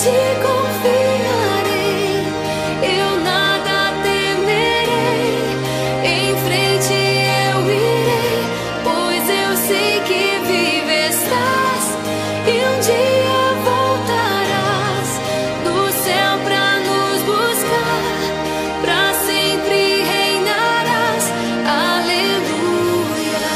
ti confiarei, eu nada temerei. Em frente eu irei, pois eu sei que vive estás e um dia voltarás do céu pra nos buscar, pra sempre reinarás. Aleluia.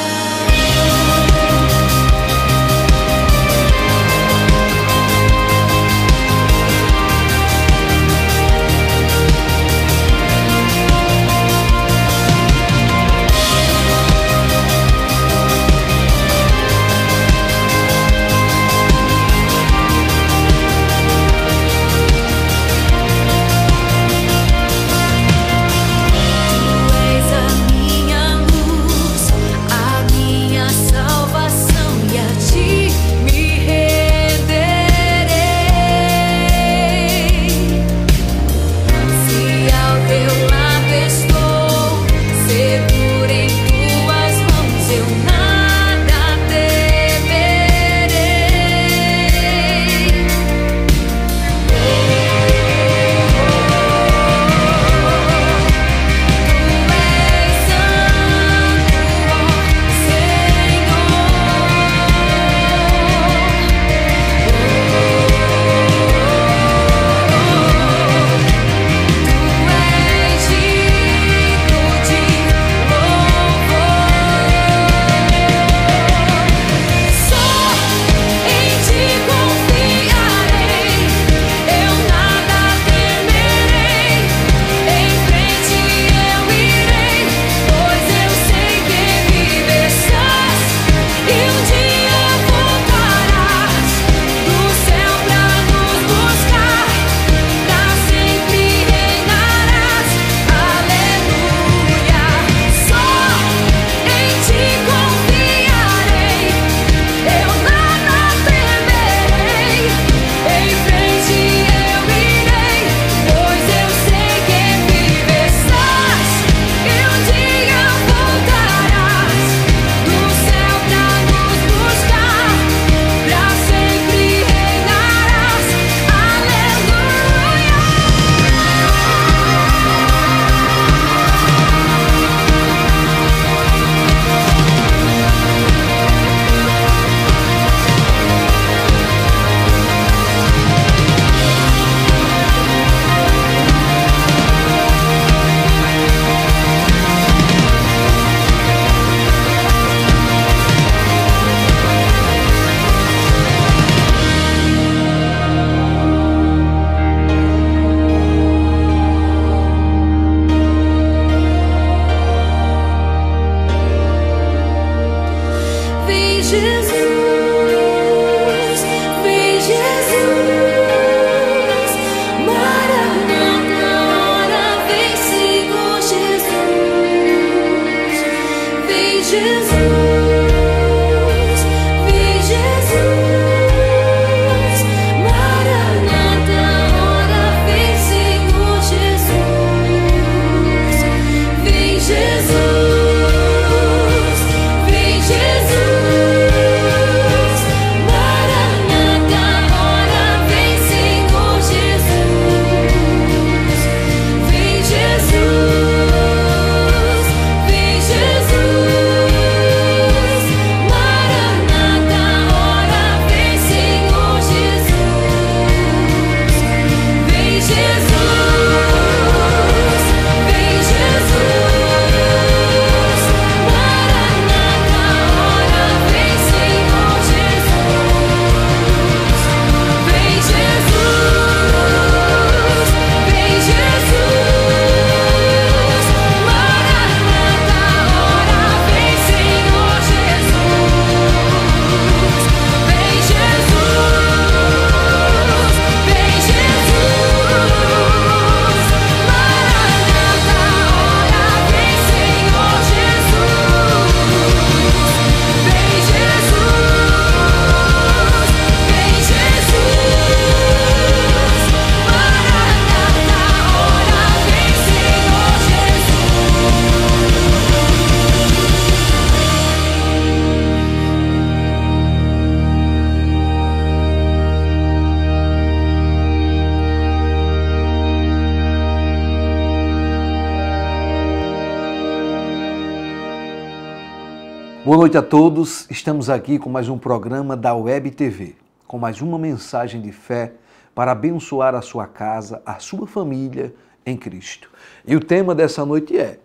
Boa noite a todos, estamos aqui com mais um programa da Web TV, com mais uma mensagem de fé para abençoar a sua casa, a sua família em Cristo. E o tema dessa noite é: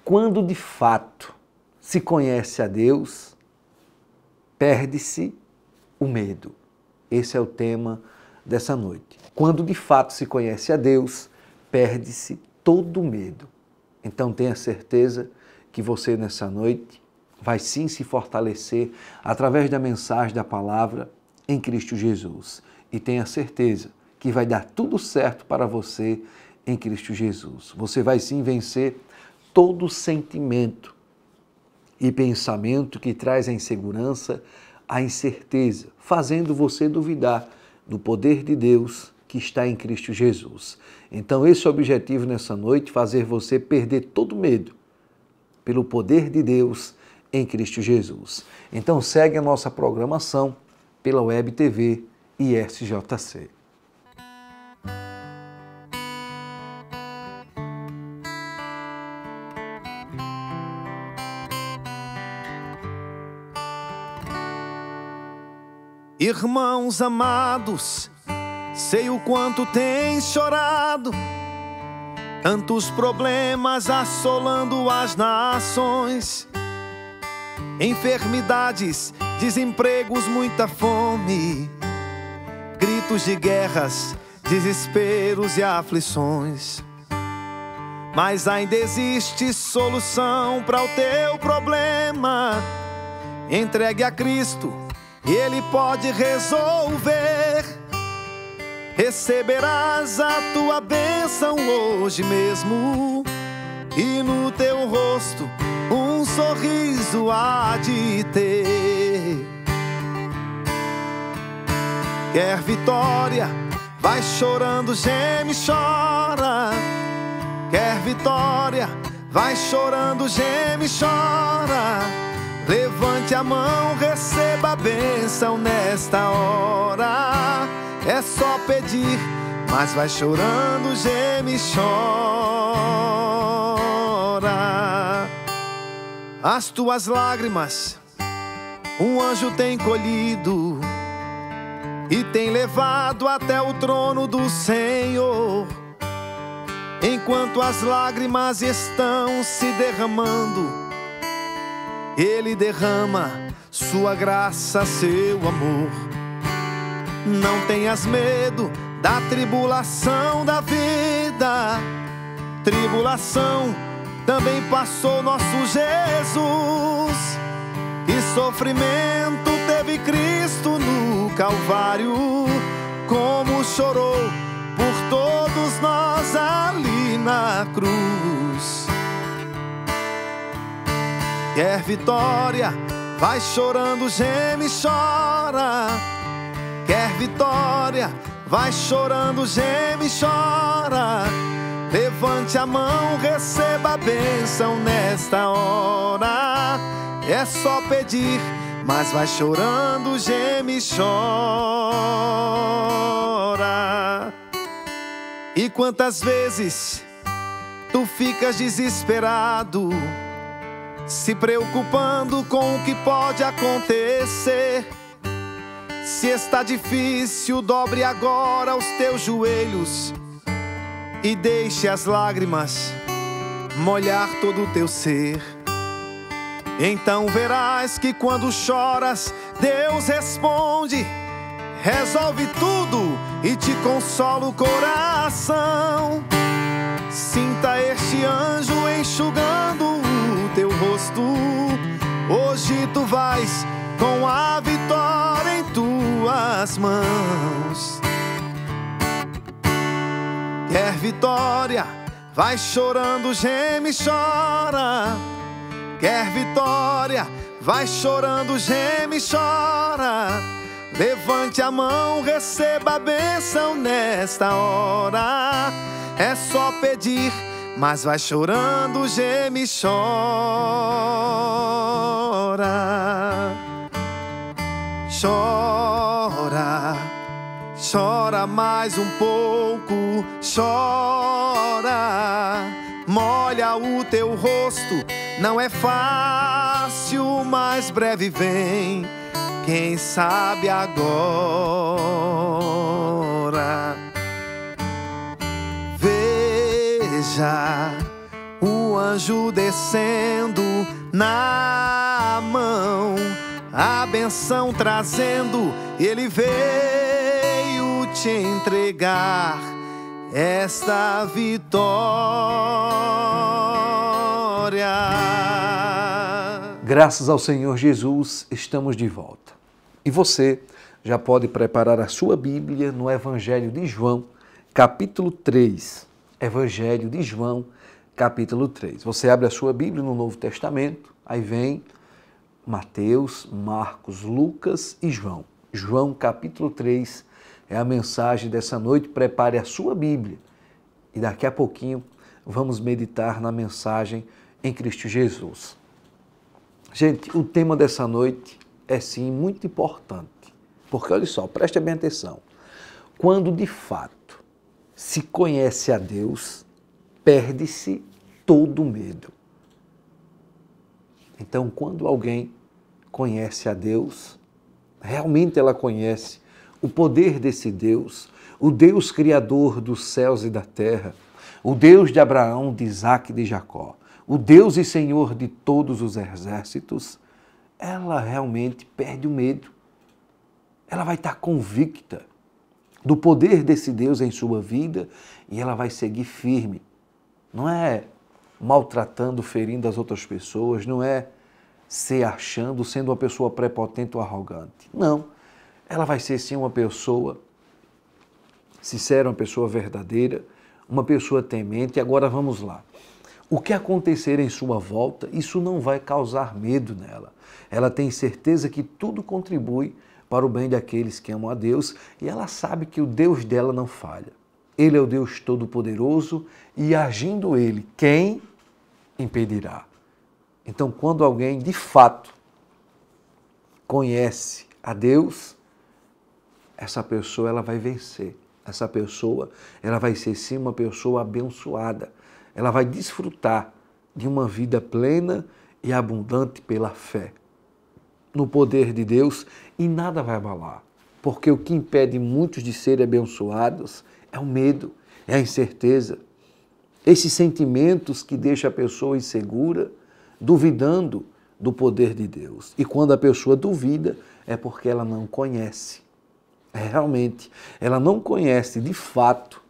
quando de fato se conhece a Deus, perde-se o medo. Esse é o tema dessa noite. Quando de fato se conhece a Deus, perde-se todo o medo. Então tenha certeza que você nessa noite vai sim se fortalecer através da mensagem da palavra em Cristo Jesus. E tenha certeza que vai dar tudo certo para você em Cristo Jesus. Você vai sim vencer todo sentimento e pensamento que traz a insegurança, a incerteza, fazendo você duvidar do poder de Deus que está em Cristo Jesus. Então esse é o objetivo nessa noite, fazer você perder todo medo pelo poder de Deus em Cristo Jesus. Então segue a nossa programação pela Web TV e SJC. Irmãos amados, sei o quanto tens chorado, tantos problemas assolando as nações, enfermidades, desempregos, muita fome, gritos de guerras, desesperos e aflições. Mas ainda existe solução para o teu problema. Entregue a Cristo, Ele pode resolver. Receberás a tua bênção hoje mesmo, e no teu rosto um sorriso há de ter. Quer vitória? Vai chorando, geme, chora. Quer vitória? Vai chorando, geme, chora. Levante a mão, receba a bênção nesta hora. É só pedir, mas vai chorando, geme, chora. As tuas lágrimas um anjo tem colhido e tem levado até o trono do Senhor. Enquanto as lágrimas estão se derramando, Ele derrama sua graça, seu amor. Não tenhas medo da tribulação da vida. Tribulação também passou nosso Jesus. Que sofrimento teve Cristo no Calvário, como chorou por todos nós ali na cruz. Quer vitória? Vai chorando, geme, chora. Quer vitória? Vai chorando, geme, chora. Levante a mão, receba a bênção nesta hora. É só pedir, mas vai chorando, geme, chora. E quantas vezes tu ficas desesperado, se preocupando com o que pode acontecer. Se está difícil, dobre agora os teus joelhos e deixe as lágrimas molhar todo o teu ser. Então verás que quando choras, Deus responde, resolve tudo e te consola o coração. Sinta este anjo enxugando o teu rosto. Hoje tu vais com a vitória em tuas mãos. Quer vitória? Vai chorando, geme, chora. Quer vitória? Vai chorando, geme, chora. Levante a mão, receba a bênção nesta hora. É só pedir, mas vai chorando, geme, chora. Chora, chora mais um pouco, chora. Molha o teu rosto Não é fácil, mas breve vem. Quem sabe agora? Veja o anjo descendo na mão, a benção trazendo. Ele veio te entregar esta vitória. Graças ao Senhor Jesus, estamos de volta. E você já pode preparar a sua Bíblia no Evangelho de João, capítulo 3. Evangelho de João, capítulo 3. Você abre a sua Bíblia no Novo Testamento, aí vem Mateus, Marcos, Lucas e João. João, capítulo 3, é a mensagem dessa noite. Prepare a sua Bíblia e daqui a pouquinho vamos meditar na mensagem em Cristo Jesus. Gente, o tema dessa noite é sim muito importante, porque olha só, preste bem atenção. Quando de fato se conhece a Deus, perde-se todo medo. Então, quando alguém conhece a Deus, realmente ela conhece o poder desse Deus, o Deus criador dos céus e da terra, o Deus de Abraão, de Isaque e de Jacó, o Deus e Senhor de todos os exércitos, ela realmente perde o medo. Ela vai estar convicta do poder desse Deus em sua vida e ela vai seguir firme. Não é maltratando, ferindo as outras pessoas, não é se achando, sendo uma pessoa prepotente ou arrogante. Não. Ela vai ser sim uma pessoa sincera, uma pessoa verdadeira, uma pessoa temente. Agora vamos lá. O que acontecer em sua volta, isso não vai causar medo nela. Ela tem certeza que tudo contribui para o bem daqueles que amam a Deus e ela sabe que o Deus dela não falha. Ele é o Deus Todo-Poderoso e agindo Ele, quem impedirá? Então, quando alguém de fato conhece a Deus, essa pessoa ela vai vencer. Essa pessoa ela vai ser sim uma pessoa abençoada. Ela vai desfrutar de uma vida plena e abundante pela fé no poder de Deus e nada vai abalar. Porque o que impede muitos de serem abençoados é o medo, é a incerteza. Esses sentimentos que deixam a pessoa insegura, duvidando do poder de Deus. E quando a pessoa duvida, é porque ela não conhece. Realmente, ela não conhece de fato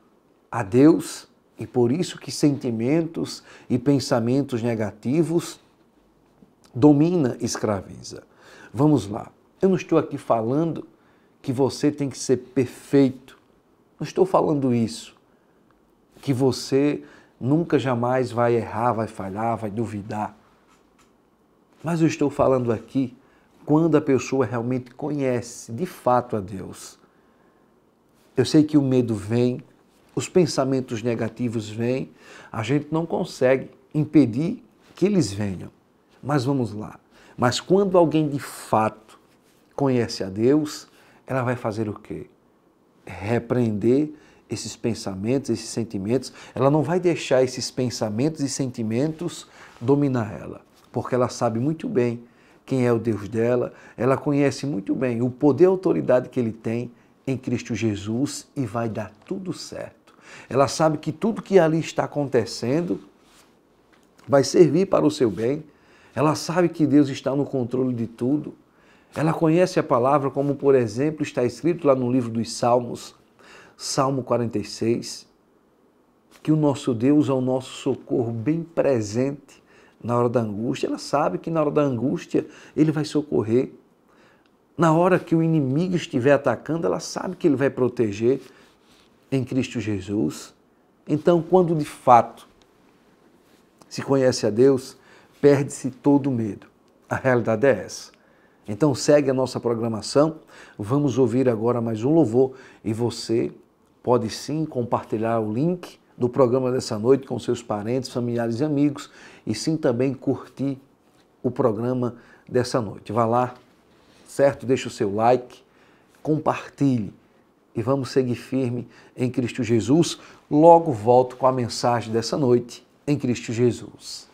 a Deus e por isso que sentimentos e pensamentos negativos domina e escraviza. Vamos lá. Eu não estou aqui falando que você tem que ser perfeito. Não estou falando isso. Que você nunca jamais vai errar, vai falhar, vai duvidar. Mas eu estou falando aqui quando a pessoa realmente conhece de fato a Deus. Eu sei que o medo vem, os pensamentos negativos vêm, a gente não consegue impedir que eles venham. Mas vamos lá. Mas quando alguém de fato conhece a Deus, ela vai fazer o quê? Repreender esses pensamentos, esses sentimentos. Ela não vai deixar esses pensamentos e sentimentos dominar ela, porque ela sabe muito bem quem é o Deus dela, ela conhece muito bem o poder e a autoridade que Ele tem em Cristo Jesus e vai dar tudo certo. Ela sabe que tudo que ali está acontecendo vai servir para o seu bem. Ela sabe que Deus está no controle de tudo. Ela conhece a palavra como, por exemplo, está escrito lá no livro dos Salmos, Salmo 46, que o nosso Deus é o nosso socorro bem presente na hora da angústia. Ela sabe que na hora da angústia Ele vai socorrer. Na hora que o inimigo estiver atacando, ela sabe que Ele vai proteger em Cristo Jesus. Então, quando de fato se conhece a Deus, perde-se todo o medo. A realidade é essa. Então segue a nossa programação, vamos ouvir agora mais um louvor e você pode sim compartilhar o link do programa dessa noite com seus parentes, familiares e amigos e sim também curtir o programa dessa noite. Vá lá, certo? Deixa o seu like, compartilhe e vamos seguir firme em Cristo Jesus. Logo volto com a mensagem dessa noite em Cristo Jesus.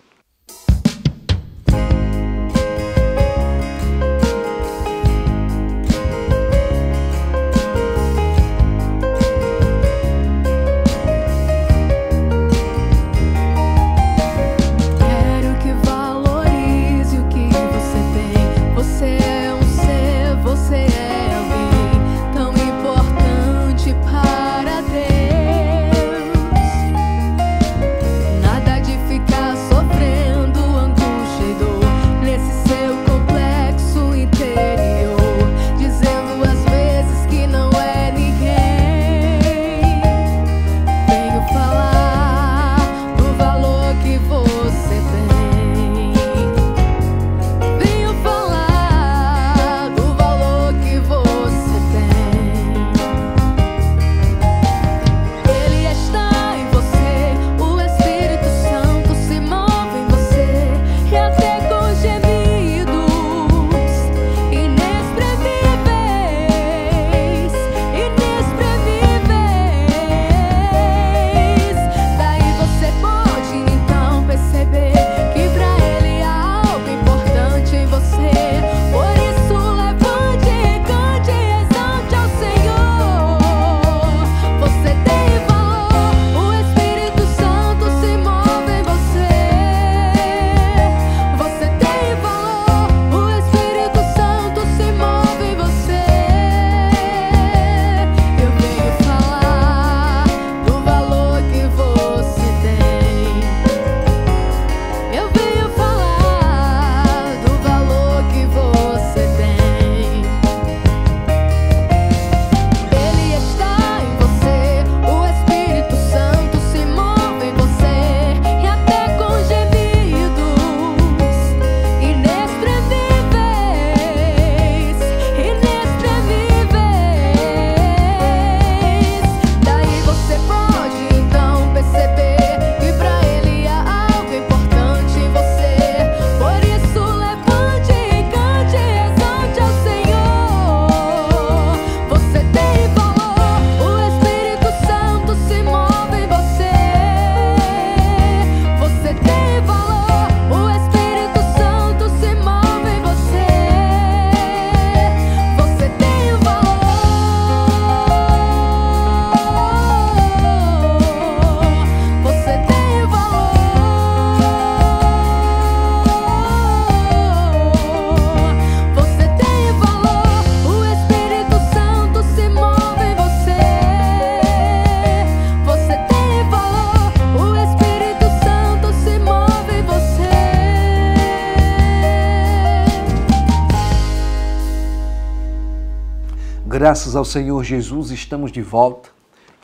Graças ao Senhor Jesus, estamos de volta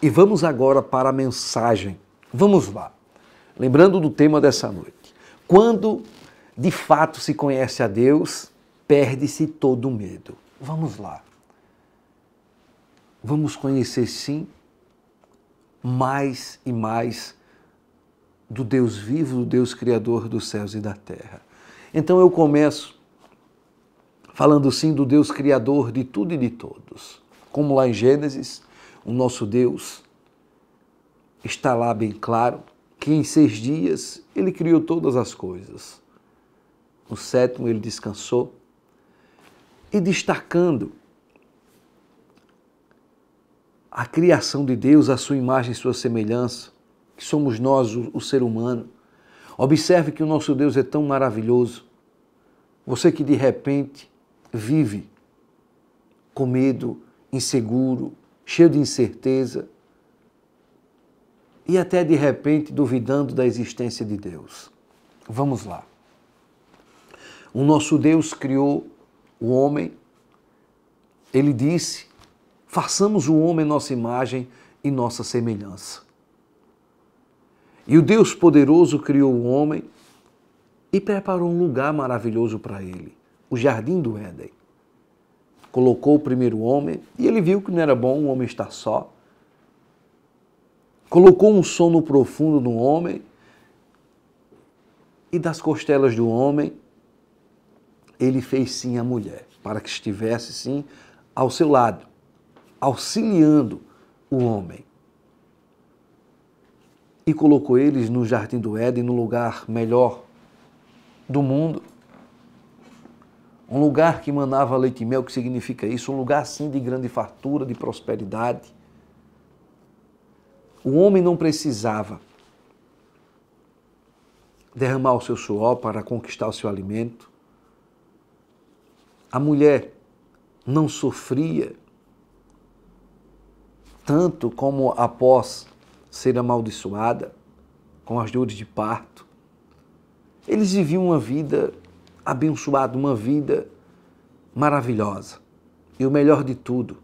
e vamos agora para a mensagem. Vamos lá. Lembrando do tema dessa noite. Quando de fato se conhece a Deus, perde-se todo o medo. Vamos lá. Vamos conhecer sim mais e mais do Deus vivo, do Deus criador dos céus e da terra. Então eu começo falando sim do Deus criador de tudo e de todos. Como lá em Gênesis, o nosso Deus está lá bem claro que em 6 dias ele criou todas as coisas. No 7º ele descansou e destacando a criação de Deus, a sua imagem e sua semelhança, que somos nós, o ser humano. Observe que o nosso Deus é tão maravilhoso. Você que de repente vive com medo, inseguro, cheio de incerteza e até de repente duvidando da existência de Deus. Vamos lá. O nosso Deus criou o homem. Ele disse: façamos o homem nossa imagem e nossa semelhança. E o Deus poderoso criou o homem e preparou um lugar maravilhoso para ele, o Jardim do Éden. Colocou o primeiro homem e ele viu que não era bom o homem estar só. Colocou um sono profundo no homem e das costelas do homem ele fez sim a mulher, para que estivesse sim ao seu lado, auxiliando o homem. E colocou eles no Jardim do Éden, no lugar melhor do mundo. Um lugar que manava leite e mel, que significa isso? Um lugar sim de grande fartura, de prosperidade. O homem não precisava derramar o seu suor para conquistar o seu alimento. A mulher não sofria tanto como após ser amaldiçoada, com as dores de parto. Eles viviam uma vida abençoada, uma vida maravilhosa. E o melhor de tudo,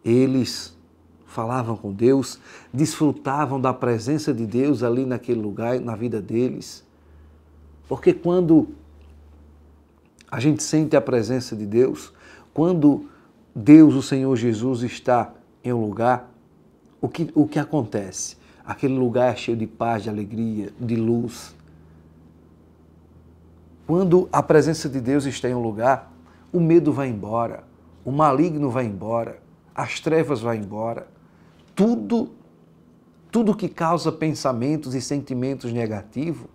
eles falavam com Deus, desfrutavam da presença de Deus ali naquele lugar, na vida deles. Porque quando a gente sente a presença de Deus, quando Deus, o Senhor Jesus, está em um lugar, o que acontece? Aquele lugar é cheio de paz, de alegria, de luz. Quando a presença de Deus está em um lugar, o medo vai embora, o maligno vai embora, as trevas vão embora. Tudo que causa pensamentos e sentimentos negativos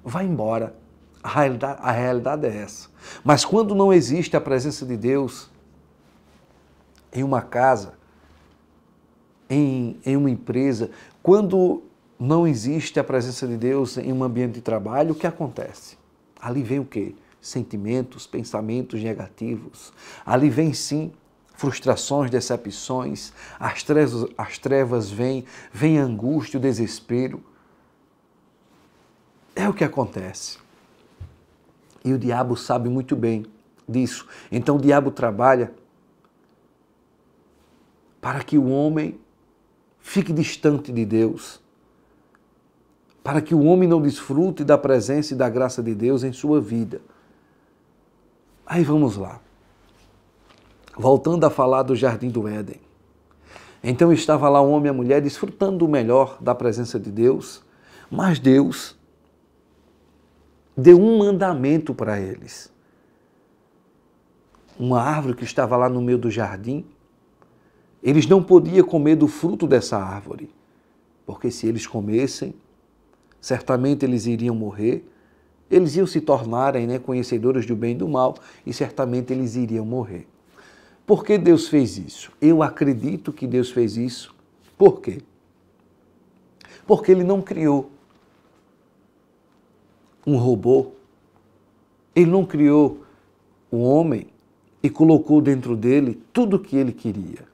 vai embora. A realidade é essa. Mas quando não existe a presença de Deus em uma casa, em uma empresa, quando não existe a presença de Deus em um ambiente de trabalho, o que acontece? Ali vem o quê? Sentimentos, pensamentos negativos. Ali vem sim frustrações, decepções, as trevas vêm, vem a angústia, o desespero. É o que acontece. E o diabo sabe muito bem disso. Então o diabo trabalha para que o homem fique distante de Deus, para que o homem não desfrute da presença e da graça de Deus em sua vida. Aí vamos lá. Voltando a falar do Jardim do Éden. Então estava lá o homem e a mulher desfrutando do melhor da presença de Deus, mas Deus deu um mandamento para eles. Uma árvore que estava lá no meio do jardim, eles não podiam comer do fruto dessa árvore, porque se eles comessem, certamente eles iriam morrer, eles iam se tornarem conhecedores do bem e do mal e certamente eles iriam morrer. Por que Deus fez isso? Eu acredito que Deus fez isso. Por quê? Porque Ele não criou um robô, Ele não criou um homem e colocou dentro dele tudo o que Ele queria.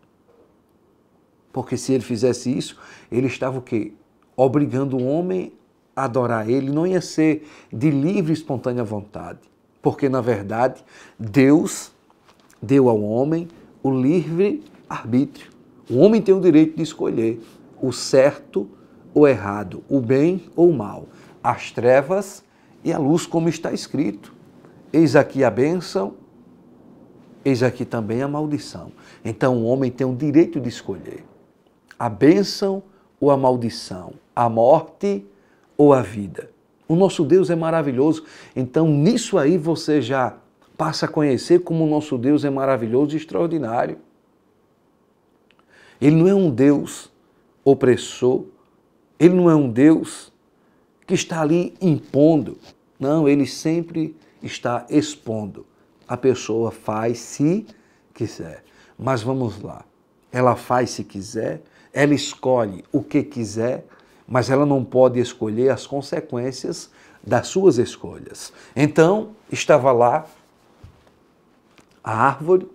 Porque se Ele fizesse isso, Ele estava o quê? Obrigando o homem a adorar Ele, não ia ser de livre e espontânea vontade. Porque, na verdade, Deus deu ao homem o livre arbítrio. O homem tem o direito de escolher o certo ou errado, o bem ou o mal, as trevas e a luz, como está escrito. Eis aqui a bênção, eis aqui também a maldição. Então o homem tem o direito de escolher a bênção ou a maldição, a morte ou a vida. O nosso Deus é maravilhoso, então nisso aí você já passa a conhecer como o nosso Deus é maravilhoso e extraordinário. Ele não é um Deus opressor, ele não é um Deus que está ali impondo. Não, ele sempre está expondo. A pessoa faz se quiser. Mas vamos lá. Ela faz se quiser, ela escolhe o que quiser, mas ela não pode escolher as consequências das suas escolhas. Então, estava lá a árvore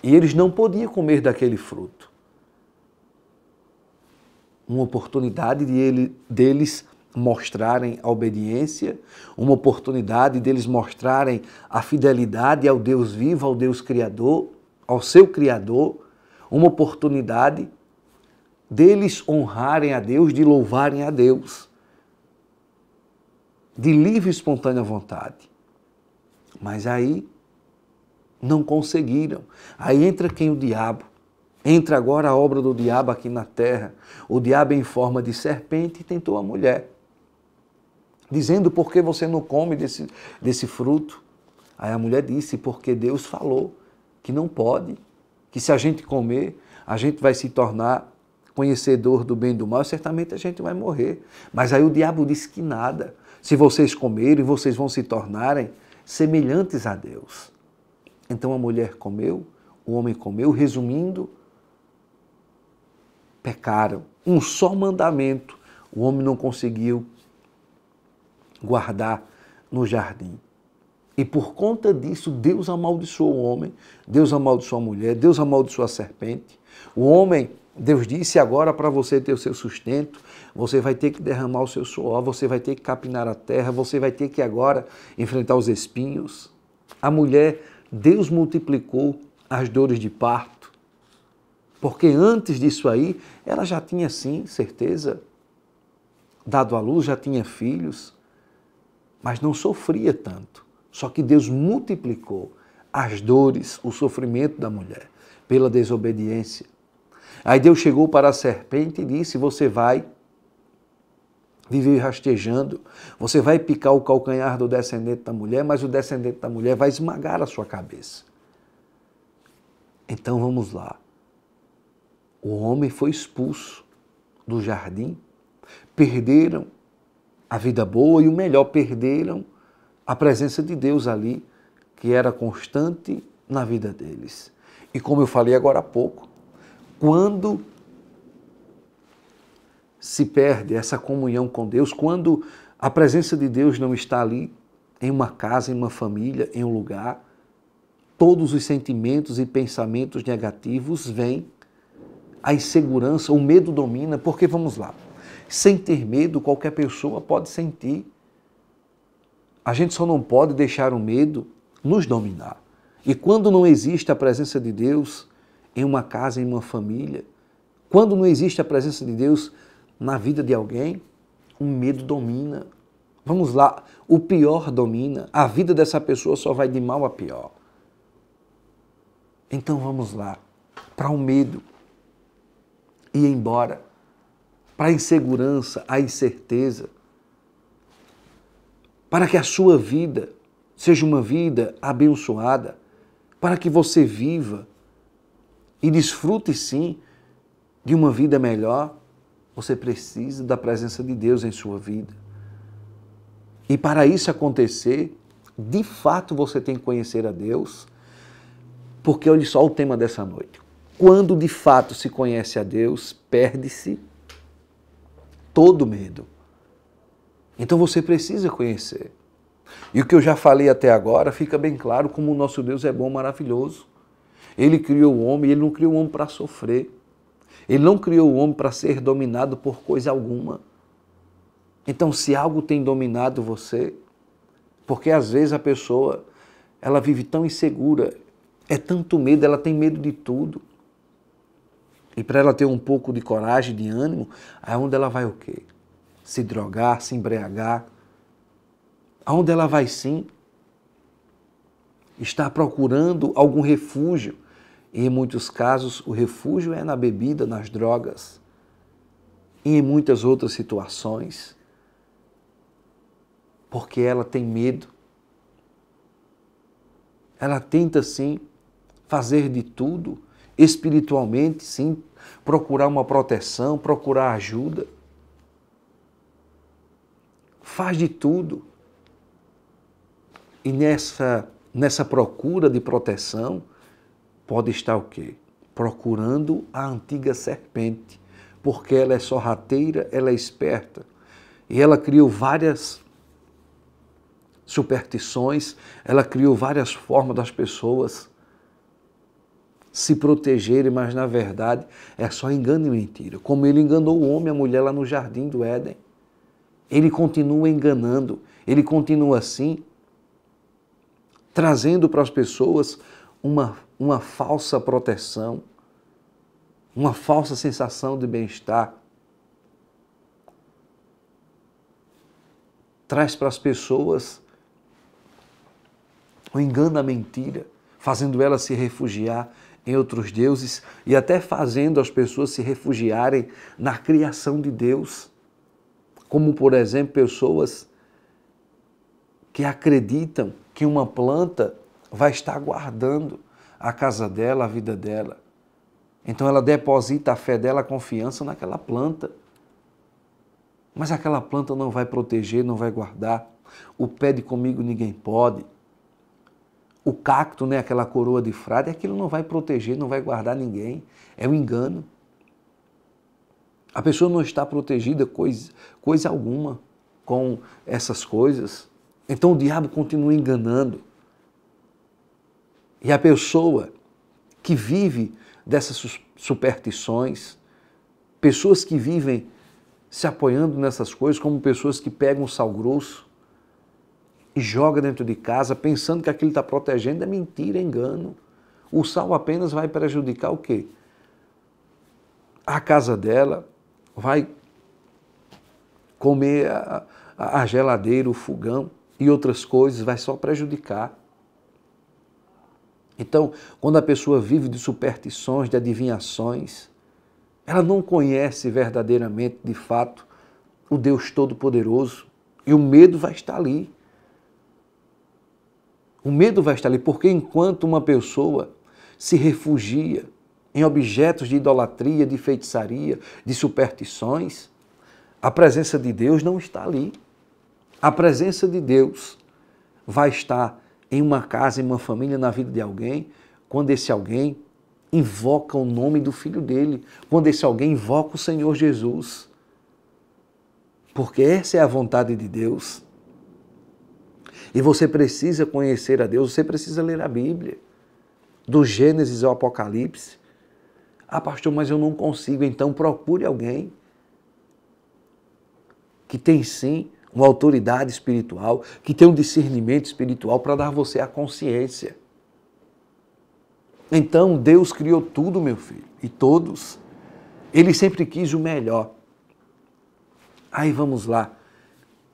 e eles não podiam comer daquele fruto. Uma oportunidade deles mostrarem a obediência, uma oportunidade deles mostrarem a fidelidade ao Deus vivo, ao Deus Criador, ao seu Criador, uma oportunidade deles honrarem a Deus, de louvarem a Deus, de livre e espontânea vontade. Mas aí não conseguiram. Aí entra quem? O diabo. Entra agora a obra do diabo aqui na terra. O diabo em forma de serpente tentou a mulher, dizendo: por que você não come desse fruto? Aí a mulher disse: porque Deus falou que não pode, que se a gente comer, a gente vai se tornar conhecedor do bem e do mal, certamente a gente vai morrer. Mas aí o diabo disse que nada. Se vocês comerem, vocês vão se tornarem semelhantes a Deus. Então a mulher comeu, o homem comeu, resumindo, pecaram. Um só mandamento o homem não conseguiu guardar no jardim. E por conta disso, Deus amaldiçoou o homem, Deus amaldiçoou a mulher, Deus amaldiçoou a serpente. O homem, Deus disse: agora para você ter o seu sustento, você vai ter que derramar o seu suor, você vai ter que capinar a terra, você vai ter que agora enfrentar os espinhos. A mulher, Deus multiplicou as dores de parto, porque antes disso aí, ela já tinha sim, certeza, dado à luz, já tinha filhos, mas não sofria tanto. Só que Deus multiplicou as dores, o sofrimento da mulher, pela desobediência. Aí Deus chegou para a serpente e disse: você vai viver rastejando, você vai picar o calcanhar do descendente da mulher, mas o descendente da mulher vai esmagar a sua cabeça. Então vamos lá. O homem foi expulso do jardim, perderam a vida boa e o melhor, perderam a presença de Deus ali, que era constante na vida deles. E como eu falei agora há pouco, quando se perde essa comunhão com Deus, quando a presença de Deus não está ali, em uma casa, em uma família, em um lugar, todos os sentimentos e pensamentos negativos vêm, a insegurança, o medo domina, porque vamos lá, sem ter medo, qualquer pessoa pode sentir. A gente só não pode deixar o medo nos dominar. E quando não existe a presença de Deus em uma casa, em uma família, quando não existe a presença de Deus na vida de alguém, o medo domina. Vamos lá, o pior domina, a vida dessa pessoa só vai de mal a pior. Então vamos lá, para o medo ir embora, para a insegurança, a incerteza, para que a sua vida seja uma vida abençoada, para que você viva e desfrute sim de uma vida melhor, você precisa da presença de Deus em sua vida. E para isso acontecer, de fato você tem que conhecer a Deus, porque olha só o tema dessa noite. Quando de fato se conhece a Deus, perde-se todo medo. Então você precisa conhecer. E o que eu já falei até agora fica bem claro como o nosso Deus é bom, maravilhoso. Ele criou o homem, ele não criou o homem para sofrer. Ele não criou o homem para ser dominado por coisa alguma. Então, se algo tem dominado você, porque às vezes a pessoa, ela vive tão insegura, é tanto medo, ela tem medo de tudo. E para ela ter um pouco de coragem, de ânimo, aonde ela vai o quê? Se drogar, se embriagar. Aonde ela vai sim estar procurando algum refúgio. E em muitos casos o refúgio é na bebida, nas drogas. E em muitas outras situações. Porque ela tem medo. Ela tenta sim fazer de tudo, espiritualmente sim, procurar uma proteção, procurar ajuda. Faz de tudo. E nessa procura de proteção, pode estar o quê? Procurando a antiga serpente, porque ela é sorrateira, ela é esperta. E ela criou várias superstições, ela criou várias formas das pessoas se protegerem, mas na verdade é só engano e mentira. Como ele enganou o homem e a mulher lá no jardim do Éden. Ele continua enganando, ele continua assim, trazendo para as pessoas uma falsa proteção, uma falsa sensação de bem-estar. Traz para as pessoas o engano, a mentira, fazendo elas se refugiar em outros deuses e até fazendo as pessoas se refugiarem na criação de Deus. Como, por exemplo, pessoas que acreditam que uma planta vai estar guardando a casa dela, a vida dela. Então ela deposita a fé dela, a confiança naquela planta. Mas aquela planta não vai proteger, não vai guardar. O pé de comigo ninguém pode. O cacto, né, aquela coroa de frade, aquilo não vai proteger, não vai guardar ninguém. É um engano. A pessoa não está protegida coisa alguma com essas coisas. Então o diabo continua enganando. E a pessoa que vive dessas superstições, pessoas que vivem se apoiando nessas coisas, como pessoas que pegam sal grosso e jogam dentro de casa, pensando que aquilo está protegendo, é mentira, é engano. O sal apenas vai prejudicar o quê? A casa dela, vai comer a geladeira, o fogão e outras coisas, vai só prejudicar. Então, quando a pessoa vive de superstições, de adivinhações, ela não conhece verdadeiramente, de fato, o Deus Todo-Poderoso. E o medo vai estar ali. O medo vai estar ali, porque enquanto uma pessoa se refugia em objetos de idolatria, de feitiçaria, de superstições, a presença de Deus não está ali. A presença de Deus vai estar em uma casa, em uma família, na vida de alguém, quando esse alguém invoca o nome do Filho dele, quando esse alguém invoca o Senhor Jesus. Porque essa é a vontade de Deus. E você precisa conhecer a Deus, você precisa ler a Bíblia, do Gênesis ao Apocalipse. Ah, pastor, mas eu não consigo, então procure alguém que tem sim uma autoridade espiritual, que tem um discernimento espiritual para dar a você a consciência. Então, Deus criou tudo, meu filho, e todos. Ele sempre quis o melhor. Aí vamos lá,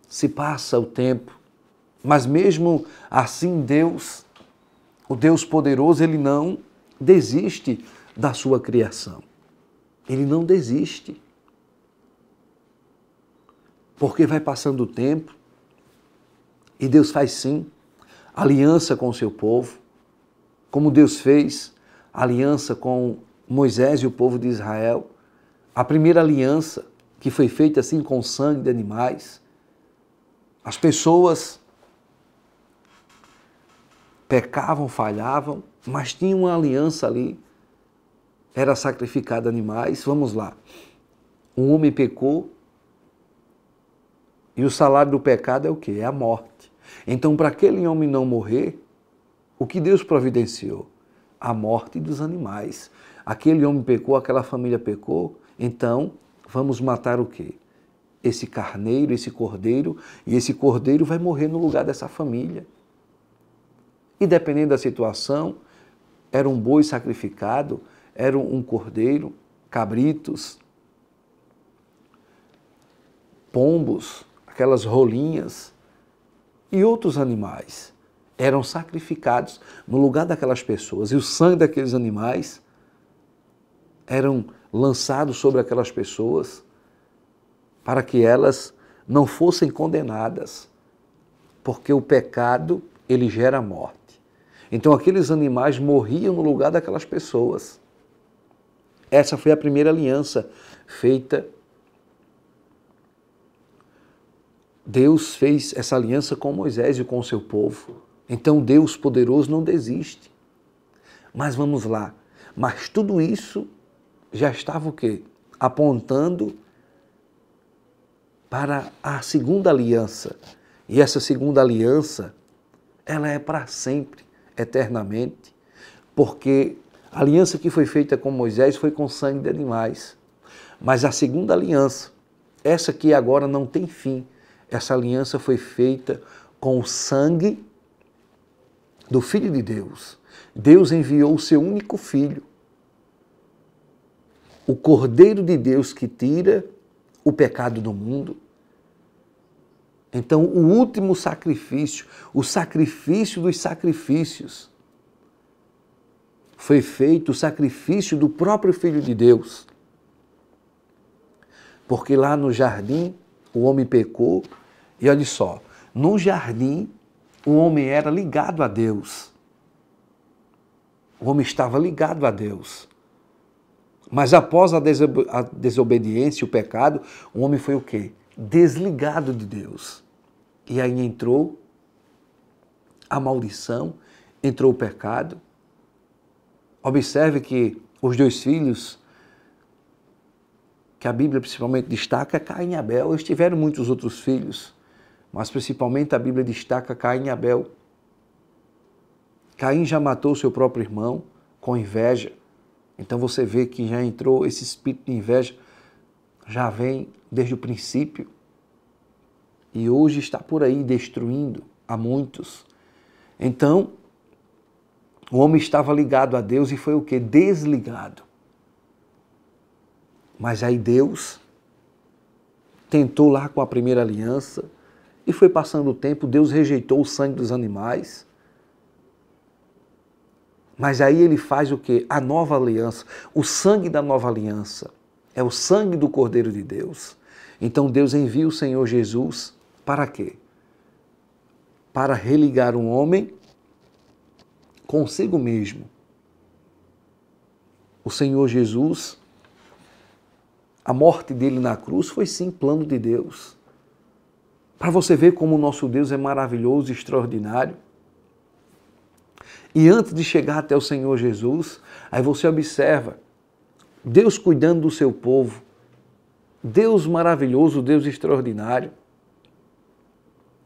se passa o tempo, mas mesmo assim Deus, o Deus poderoso, Ele não desiste da sua criação. Ele não desiste. Porque vai passando o tempo e Deus faz sim aliança com o seu povo, como Deus fez aliança com Moisés e o povo de Israel. A primeira aliança que foi feita assim com sangue de animais. As pessoas pecavam, falhavam, mas tinha uma aliança ali. Era sacrificado animais. Vamos lá. Um homem pecou e o salário do pecado é o quê? É a morte. Então, para aquele homem não morrer, o que Deus providenciou? A morte dos animais. Aquele homem pecou, aquela família pecou, então vamos matar o quê? Esse carneiro, esse cordeiro, e esse cordeiro vai morrer no lugar dessa família. E dependendo da situação, era um boi sacrificado, era um cordeiro, cabritos, pombos, aquelas rolinhas e outros animais eram sacrificados no lugar daquelas pessoas. E o sangue daqueles animais eram lançados sobre aquelas pessoas para que elas não fossem condenadas, porque o pecado, ele gera morte. Então aqueles animais morriam no lugar daquelas pessoas. Essa foi a primeira aliança feita. Deus fez essa aliança com Moisés e com o seu povo. Então Deus poderoso não desiste. Mas vamos lá. Mas tudo isso já estava o quê? Apontando para a segunda aliança. E essa segunda aliança, ela é para sempre, eternamente. Porque a aliança que foi feita com Moisés foi com sangue de animais. Mas a segunda aliança, essa que agora não tem fim, essa aliança foi feita com o sangue do Filho de Deus. Deus enviou o seu único Filho, o Cordeiro de Deus que tira o pecado do mundo. Então, o último sacrifício, o sacrifício dos sacrifícios, foi feito o sacrifício do próprio Filho de Deus. Porque lá no jardim, o homem pecou, e olha só, no jardim, o homem era ligado a Deus. O homem estava ligado a Deus. Mas após a desobediência, o pecado, o homem foi o quê? Desligado de Deus. E aí entrou a maldição, entrou o pecado. Observe que os dois filhos, que a Bíblia principalmente destaca, Caim e Abel. Eles tiveram muitos outros filhos, mas principalmente a Bíblia destaca Caim e Abel. Caim já matou seu próprio irmão com inveja. Então você vê que já entrou esse espírito de inveja, já vem desde o princípio. E hoje está por aí destruindo a muitos. Então, o homem estava ligado a Deus e foi o quê? Desligado. Mas aí Deus tentou lá com a primeira aliança e foi passando o tempo, Deus rejeitou o sangue dos animais. Mas aí ele faz o quê? A nova aliança, o sangue da nova aliança. É o sangue do Cordeiro de Deus. Então Deus envia o Senhor Jesus para quê? Para religar um homem consigo mesmo. O Senhor Jesus, a morte dele na cruz foi sim plano de Deus. Para você ver como o nosso Deus é maravilhoso e extraordinário. E antes de chegar até o Senhor Jesus, aí você observa Deus cuidando do seu povo, Deus maravilhoso, Deus extraordinário,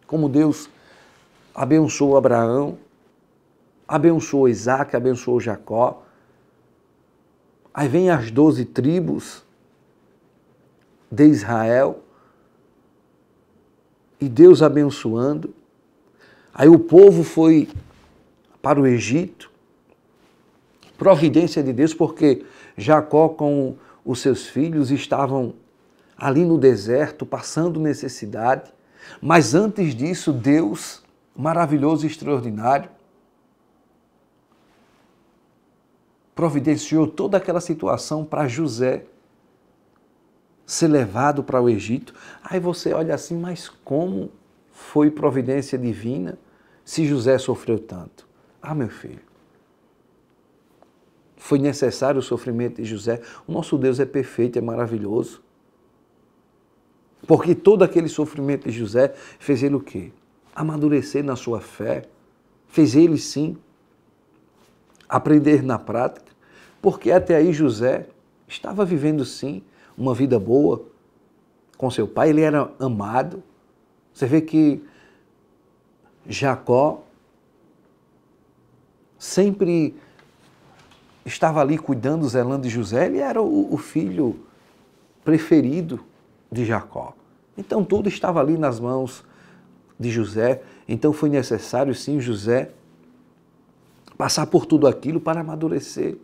como Deus abençoou Abraão, abençoou Isaac, abençoou Jacó. Aí vem as 12 tribos de Israel e Deus abençoando. Aí o povo foi para o Egito, providência de Deus, porque Jacó com os seus filhos estavam ali no deserto, passando necessidade. Mas antes disso, Deus, maravilhoso e extraordinário, providenciou toda aquela situação para José ser levado para o Egito. Aí você olha assim, mas como foi providência divina se José sofreu tanto? Ah, meu filho, foi necessário o sofrimento de José. O nosso Deus é perfeito, é maravilhoso. Porque todo aquele sofrimento de José fez ele o quê? Amadurecer na sua fé. Fez ele, sim, aprender na prática. Porque até aí José estava vivendo, sim, uma vida boa com seu pai. Ele era amado. Você vê que Jacó sempre estava ali cuidando, zelando de José. Ele era o filho preferido de Jacó. Então tudo estava ali nas mãos de José. Então foi necessário, sim, José passar por tudo aquilo para amadurecer.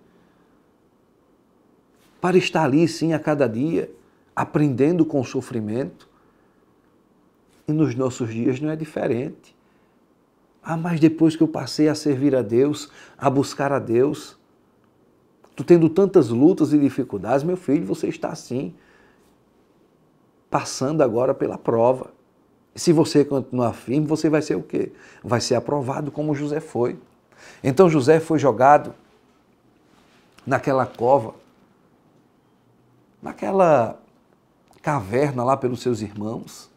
para estar ali, sim, a cada dia, aprendendo com o sofrimento. E nos nossos dias não é diferente. Mas depois que eu passei a servir a Deus, a buscar a Deus, tu tendo tantas lutas e dificuldades, meu filho, você está assim, passando agora pela prova. E se você continuar firme, você vai ser o quê? Vai ser aprovado como José foi. Então José foi jogado naquela cova, naquela caverna lá pelos seus irmãos,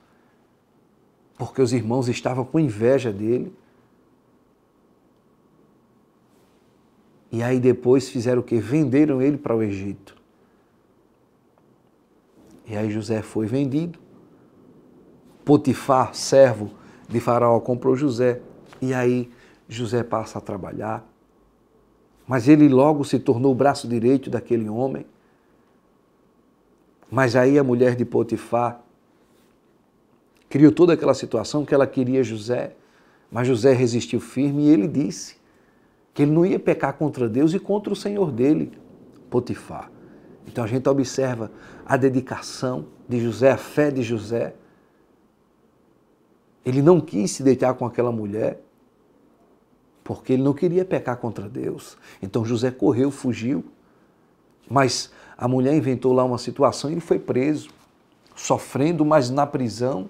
porque os irmãos estavam com inveja dele. E aí depois fizeram o quê? Venderam ele para o Egito. E aí José foi vendido. Potifar, servo de Faraó, comprou José. E aí José passa a trabalhar. Mas ele logo se tornou o braço direito daquele homem. Mas aí a mulher de Potifar criou toda aquela situação que ela queria José. Mas José resistiu firme e ele disse que ele não ia pecar contra Deus e contra o Senhor dele, Potifar. Então a gente observa a dedicação de José, a fé de José. Ele não quis se deitar com aquela mulher, porque ele não queria pecar contra Deus. Então José correu, fugiu, mas a mulher inventou lá uma situação e ele foi preso, sofrendo, mas na prisão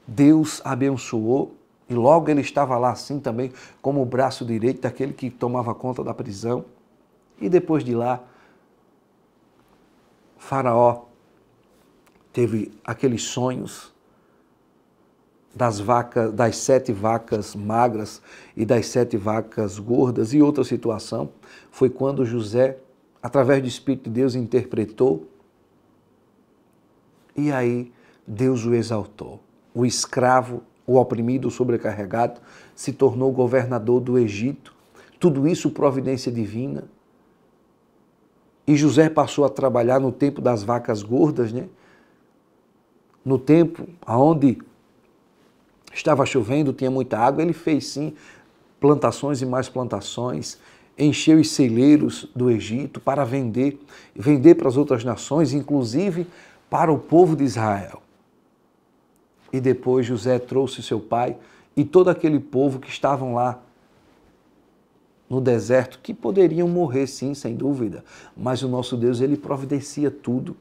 Deus abençoou. E logo ele estava lá assim também, como o braço direito daquele que tomava conta da prisão. E depois de lá, Faraó teve aqueles sonhos das 7 vacas magras e das 7 vacas gordas. E outra situação foi quando José, através do Espírito de Deus, interpretou. E aí Deus o exaltou. O escravo, o oprimido, o sobrecarregado, se tornou governador do Egito. Tudo isso providência divina. E José passou a trabalhar no tempo das vacas gordas, né? No tempo onde estava chovendo, tinha muita água, ele fez sim plantações e mais plantações, encheu os celeiros do Egito para vender para as outras nações, inclusive para o povo de Israel. E depois José trouxe seu pai e todo aquele povo que estavam lá no deserto, que poderiam morrer sim, sem dúvida, mas o nosso Deus, ele providencia tudo.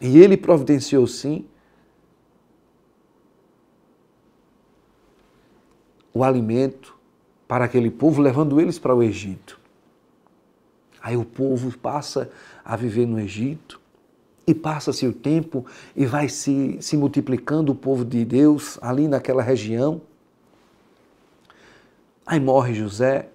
E ele providenciou sim o alimento para aquele povo, levando eles para o Egito. Aí o povo passa a viver no Egito, e passa-se o tempo e vai se multiplicando o povo de Deus ali naquela região. Aí morre José,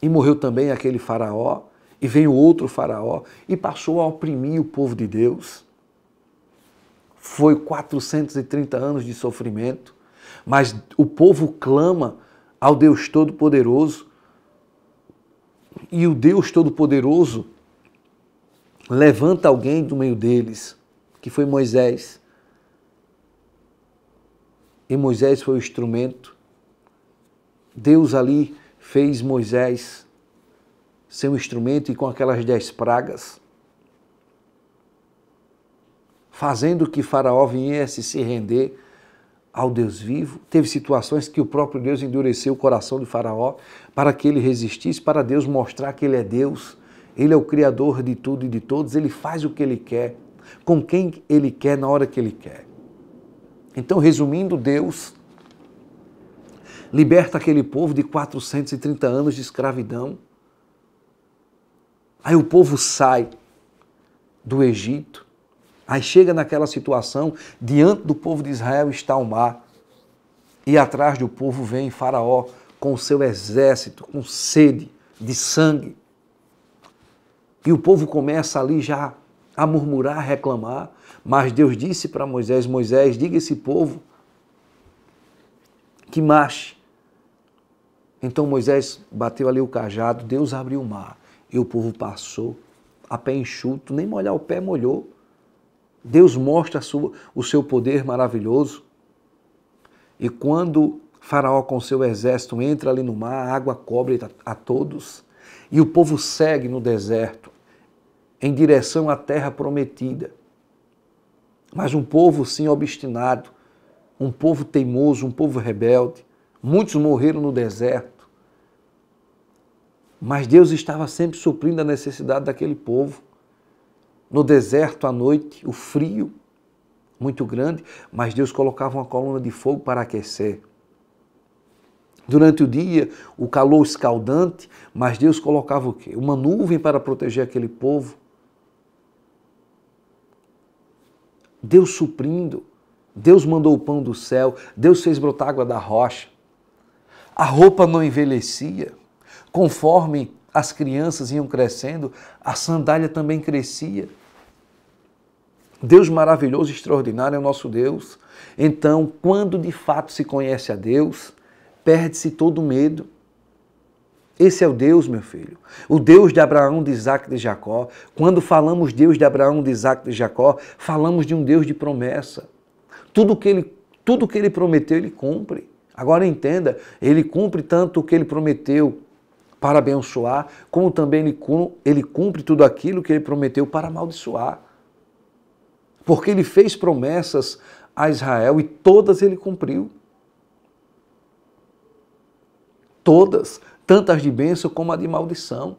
e morreu também aquele faraó, e veio outro faraó, e passou a oprimir o povo de Deus. Foi 430 anos de sofrimento, mas o povo clama ao Deus Todo-Poderoso, e o Deus Todo-Poderoso levanta alguém do meio deles, que foi Moisés. E Moisés foi o instrumento. Deus ali fez Moisés ser um instrumento, e com aquelas 10 pragas, fazendo que Faraó viesse se render ao Deus vivo. Teve situações que o próprio Deus endureceu o coração de Faraó para que ele resistisse, para Deus mostrar que ele é Deus. Ele é o Criador de tudo e de todos, ele faz o que ele quer, com quem ele quer, na hora que ele quer. Então, resumindo, Deus liberta aquele povo de 430 anos de escravidão. Aí o povo sai do Egito, aí chega naquela situação, diante do povo de Israel está o mar, e atrás do povo vem Faraó com o seu exército, com sede de sangue. E o povo começa ali já a murmurar, a reclamar, mas Deus disse para Moisés: Moisés, diga a esse povo que marche. Então Moisés bateu ali o cajado, Deus abriu o mar, e o povo passou a pé enxuto, nem molhar o pé molhou. Deus mostra o seu poder maravilhoso. E quando Faraó com seu exército entra ali no mar, a água cobre a todos. E o povo segue no deserto, em direção à terra prometida. Mas um povo, sim, obstinado, um povo teimoso, um povo rebelde. Muitos morreram no deserto. Mas Deus estava sempre suprindo a necessidade daquele povo. No deserto, à noite, o frio muito grande, mas Deus colocava uma coluna de fogo para aquecer. Durante o dia, o calor escaldante, mas Deus colocava o quê? Uma nuvem para proteger aquele povo. Deus suprindo, Deus mandou o pão do céu, Deus fez brotar água da rocha. A roupa não envelhecia. Conforme as crianças iam crescendo, a sandália também crescia. Deus maravilhoso, extraordinário é o nosso Deus. Então, quando de fato se conhece a Deus, perde-se todo medo. Esse é o Deus, meu filho. O Deus de Abraão, de Isaac e de Jacó. Quando falamos Deus de Abraão, de Isaac e de Jacó, falamos de um Deus de promessa. Tudo que ele prometeu, ele cumpre. Agora entenda, ele cumpre tanto o que ele prometeu para abençoar, como também ele cumpre tudo aquilo que ele prometeu para amaldiçoar. Porque ele fez promessas a Israel e todas ele cumpriu. Todas, tanto as de bênção como a de maldição.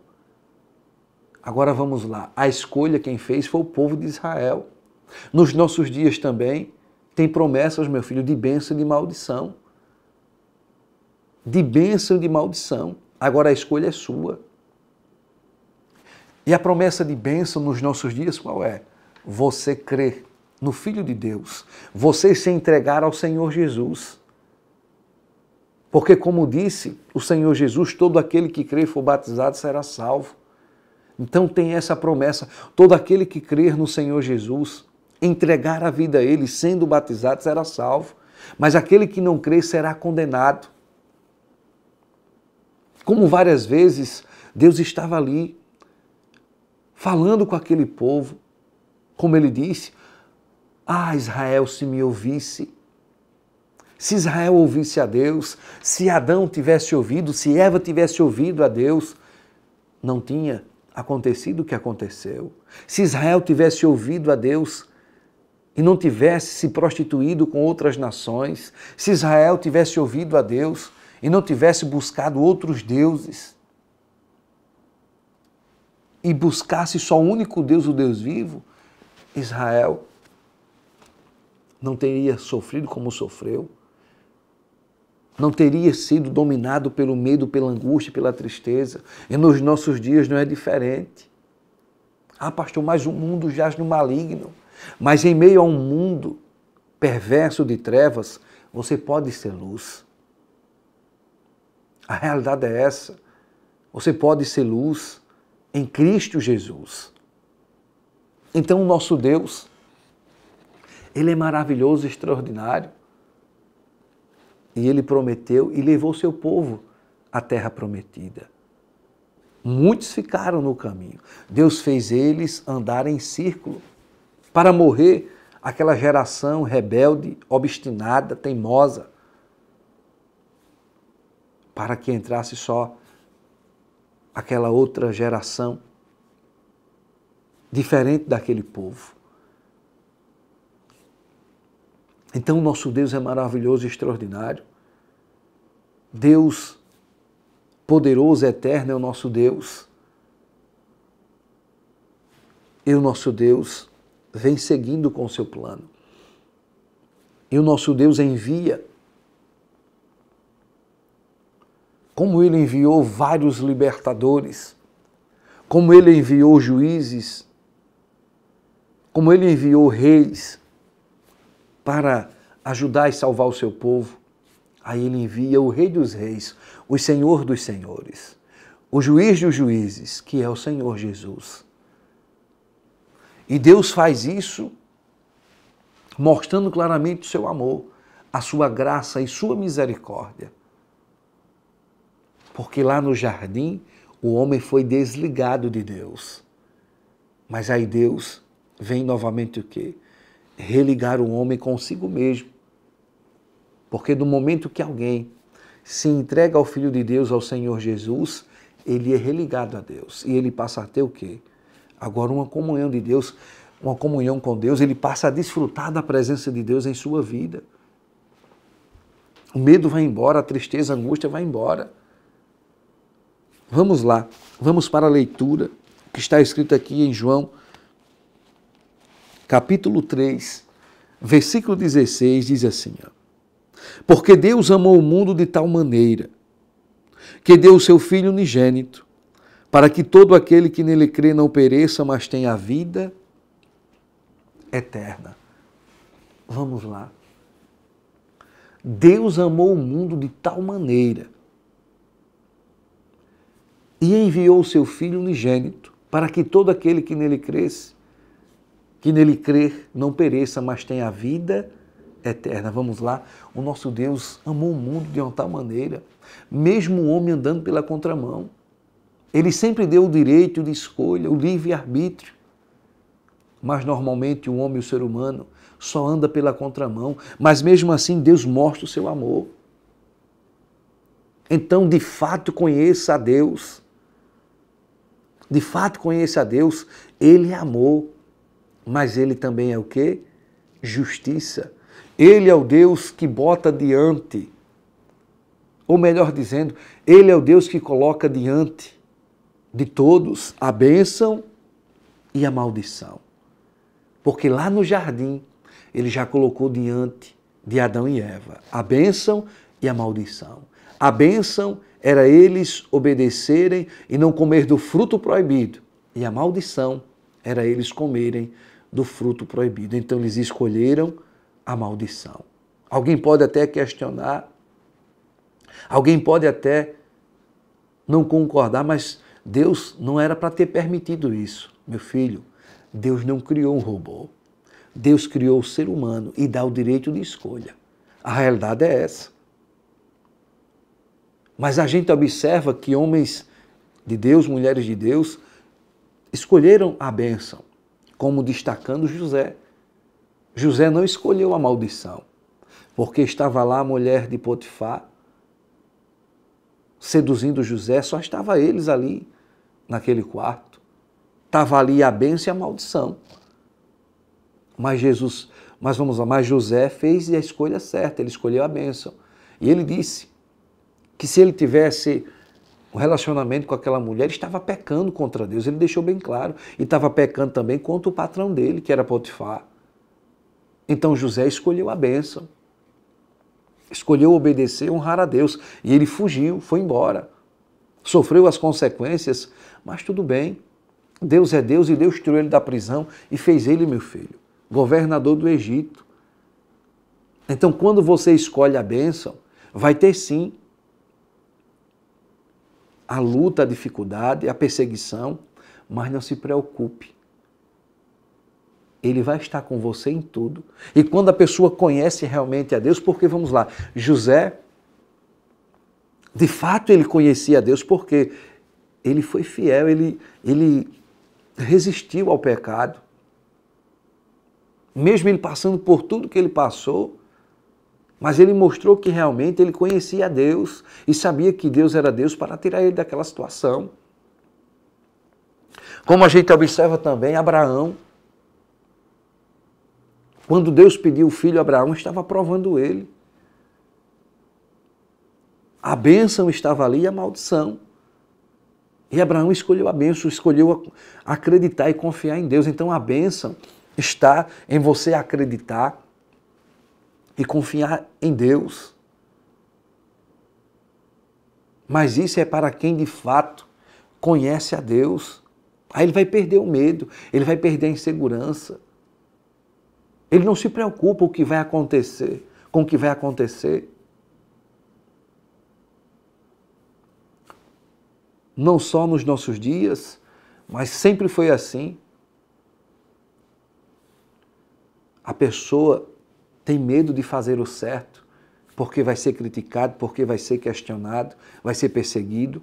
Agora vamos lá, a escolha quem fez foi o povo de Israel. Nos nossos dias também tem promessas, meu filho, de bênção e de maldição. De bênção e de maldição. Agora a escolha é sua. E a promessa de bênção nos nossos dias qual é? Você crer no Filho de Deus. Você se entregar ao Senhor Jesus. Porque, como disse o Senhor Jesus, todo aquele que crer e for batizado será salvo. Então tem essa promessa. Todo aquele que crer no Senhor Jesus, entregar a vida a Ele, sendo batizado, será salvo. Mas aquele que não crer será condenado. Como várias vezes Deus estava ali, falando com aquele povo, como Ele disse, Israel, se me ouvisse. Se Israel ouvisse a Deus, se Adão tivesse ouvido, se Eva tivesse ouvido a Deus, não tinha acontecido o que aconteceu. Se Israel tivesse ouvido a Deus e não tivesse se prostituído com outras nações, se Israel tivesse ouvido a Deus e não tivesse buscado outros deuses e buscasse só o único Deus, o Deus vivo, Israel não teria sofrido como sofreu. Não teria sido dominado pelo medo, pela angústia, pela tristeza. E nos nossos dias não é diferente. Pastor, mas o mundo jaz no maligno. Mas em meio a um mundo perverso de trevas, você pode ser luz. A realidade é essa. Você pode ser luz em Cristo Jesus. Então o nosso Deus, Ele é maravilhoso, extraordinário. E Ele prometeu e levou seu povo à terra prometida. Muitos ficaram no caminho. Deus fez eles andarem em círculo para morrer aquela geração rebelde, obstinada, teimosa, para que entrasse só aquela outra geração diferente daquele povo. Então, o nosso Deus é maravilhoso e extraordinário. Deus poderoso, eterno é o nosso Deus. E o nosso Deus vem seguindo com o seu plano. E o nosso Deus envia, como Ele enviou vários libertadores, como Ele enviou juízes, como Ele enviou reis, para ajudar e salvar o seu povo, aí Ele envia o Rei dos Reis, o Senhor dos Senhores, o Juiz dos Juízes, que é o Senhor Jesus. E Deus faz isso mostrando claramente o seu amor, a sua graça e sua misericórdia. Porque lá no jardim, o homem foi desligado de Deus. Mas aí Deus vem novamente o quê? Religar o homem consigo mesmo. Porque no momento que alguém se entrega ao Filho de Deus, ao Senhor Jesus, ele é religado a Deus. E ele passa a ter o quê? Agora uma comunhão de Deus, uma comunhão com Deus, ele passa a desfrutar da presença de Deus em sua vida. O medo vai embora, a tristeza, a angústia vai embora. Vamos lá, vamos para a leitura que está escrito aqui em João, capítulo 3, versículo 16, diz assim, ó, porque Deus amou o mundo de tal maneira que deu o seu Filho unigênito, para que todo aquele que nele crê não pereça, mas tenha a vida eterna. Vamos lá. Deus amou o mundo de tal maneira e enviou o seu Filho unigênito para que todo aquele que nele cresce, que nele crer, não pereça, mas tenha a vida eterna. Vamos lá. O nosso Deus amou o mundo de uma tal maneira, mesmo o homem andando pela contramão. Ele sempre deu o direito de escolha, o livre-arbítrio. Mas normalmente o homem, o ser humano, só anda pela contramão. Mas mesmo assim Deus mostra o seu amor. Então, de fato, conheça a Deus. De fato, conheça a Deus. Ele é amor. Mas ele também é o quê? Justiça. Ele é o Deus que bota diante, ou melhor dizendo, ele é o Deus que coloca diante de todos a bênção e a maldição. Porque lá no jardim, ele já colocou diante de Adão e Eva a bênção e a maldição. A bênção era eles obedecerem e não comer do fruto proibido. E a maldição era eles comerem do fruto proibido. Então eles escolheram a maldição. Alguém pode até questionar, alguém pode até não concordar, mas Deus não era para ter permitido isso. Meu filho, Deus não criou um robô. Deus criou o ser humano e dá o direito de escolha. A realidade é essa. Mas a gente observa que homens de Deus, mulheres de Deus, escolheram a bênção, como destacando José. José não escolheu a maldição, porque estava lá a mulher de Potifar, seduzindo José, só estava eles ali, naquele quarto. Estava ali a bênção e a maldição. Mas José fez a escolha certa, ele escolheu a bênção. E ele disse que se ele tivesse um relacionamento com aquela mulher, ele estava pecando contra Deus, ele deixou bem claro. E estava pecando também contra o patrão dele, que era Potifar. Então José escolheu a bênção, escolheu obedecer, honrar a Deus. E ele fugiu, foi embora. Sofreu as consequências, mas tudo bem. Deus é Deus e Deus tirou ele da prisão e fez ele, meu filho, governador do Egito. Então, quando você escolhe a bênção, vai ter sim a luta, a dificuldade, a perseguição, mas não se preocupe. Ele vai estar com você em tudo. E quando a pessoa conhece realmente a Deus, porque vamos lá, José, de fato ele conhecia a Deus porque ele foi fiel, ele resistiu ao pecado. Mesmo ele passando por tudo que ele passou, mas ele mostrou que realmente ele conhecia a Deus e sabia que Deus era Deus para tirar ele daquela situação. Como a gente observa também Abraão. Quando Deus pediu o filho a Abraão, estava provando ele. A bênção estava ali e a maldição. E Abraão escolheu a bênção, escolheu acreditar e confiar em Deus. Então a bênção está em você acreditar e confiar em Deus. Mas isso é para quem de fato conhece a Deus. Aí ele vai perder o medo, ele vai perder a insegurança. Ele não se preocupa com o que vai acontecer. Não só nos nossos dias, mas sempre foi assim. A pessoa tem medo de fazer o certo, porque vai ser criticado, porque vai ser questionado, vai ser perseguido.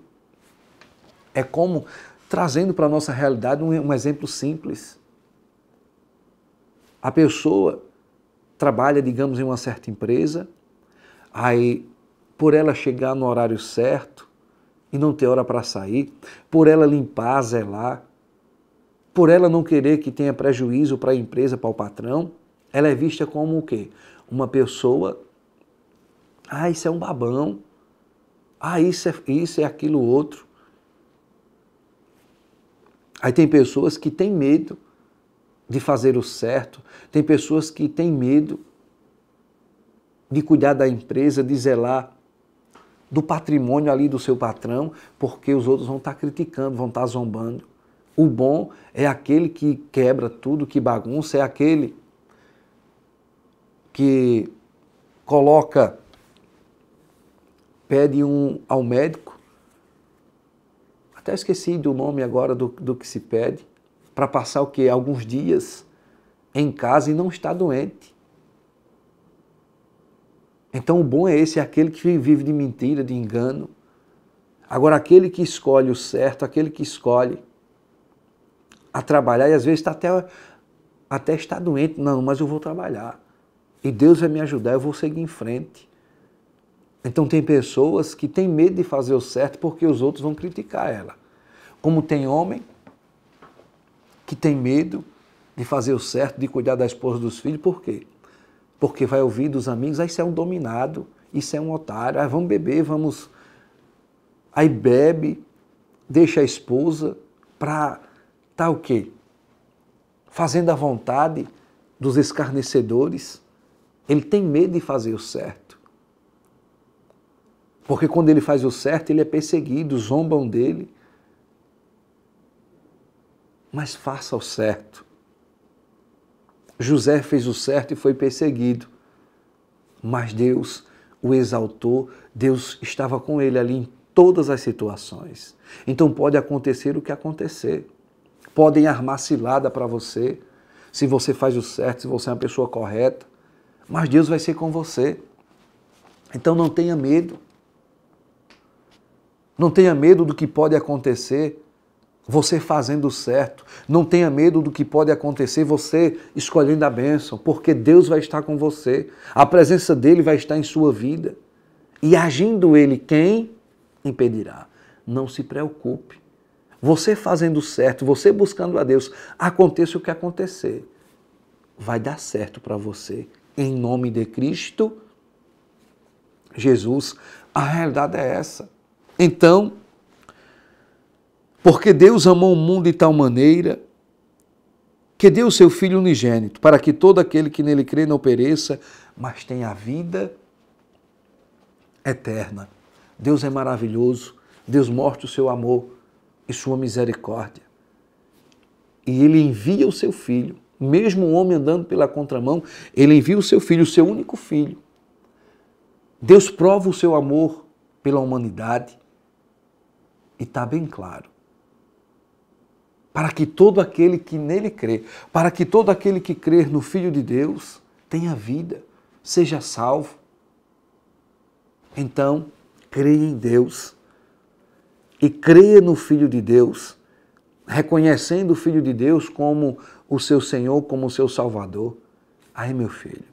É como, trazendo para a nossa realidade um exemplo simples. A pessoa trabalha, digamos, em uma certa empresa, aí por ela chegar no horário certo, e não ter hora para sair, por ela limpar, zelar, por ela não querer que tenha prejuízo para a empresa, para o patrão, ela é vista como o quê? Uma pessoa, isso é um babão, isso é aquilo outro. Aí tem pessoas que têm medo de fazer o certo, tem pessoas que têm medo de cuidar da empresa, de zelar do patrimônio ali do seu patrão, porque os outros vão estar criticando, vão estar zombando. O bom é aquele que quebra tudo, que bagunça, é aquele que pede ao médico, até esqueci do nome agora do que se pede, para passar o quê? Alguns dias em casa e não está doente. Então o bom é esse, é aquele que vive de mentira, de engano. Agora aquele que escolhe o certo, aquele que escolhe a trabalhar, e às vezes até está doente, não, mas eu vou trabalhar. E Deus vai me ajudar, eu vou seguir em frente. Então tem pessoas que têm medo de fazer o certo porque os outros vão criticar ela. Como tem homem que tem medo de fazer o certo, de cuidar da esposa, dos filhos, por quê? Porque vai ouvir dos amigos, isso é um dominado, isso é um otário, vamos beber, vamos... Aí bebe, deixa a esposa para estar o quê? Fazendo a vontade dos escarnecedores. Ele tem medo de fazer o certo. Porque quando ele faz o certo, ele é perseguido, zombam dele. Mas faça o certo. José fez o certo e foi perseguido. Mas Deus o exaltou, Deus estava com ele ali em todas as situações. Então pode acontecer o que acontecer. Podem armar cilada para você, se você faz o certo, se você é uma pessoa correta. Mas Deus vai ser com você. Então não tenha medo. Não tenha medo do que pode acontecer você fazendo o certo. Não tenha medo do que pode acontecer você escolhendo a bênção, porque Deus vai estar com você. A presença dele vai estar em sua vida. E agindo ele, quem impedirá? Não se preocupe. Você fazendo o certo, você buscando a Deus, aconteça o que acontecer, vai dar certo para você. Em nome de Cristo Jesus, a realidade é essa. Então, porque Deus amou o mundo de tal maneira que deu o seu Filho unigênito, para que todo aquele que nele crê não pereça, mas tenha a vida eterna. Deus é maravilhoso, Deus mostra o seu amor e sua misericórdia. E ele envia o seu Filho, mesmo o homem andando pela contramão, ele envia o seu Filho, o seu único Filho. Deus prova o seu amor pela humanidade e está bem claro. Para que todo aquele que nele crê, para que todo aquele que crer no Filho de Deus tenha vida, seja salvo. Então, creia em Deus e creia no Filho de Deus, reconhecendo o Filho de Deus como o seu Senhor, como o seu Salvador. Aí, meu filho,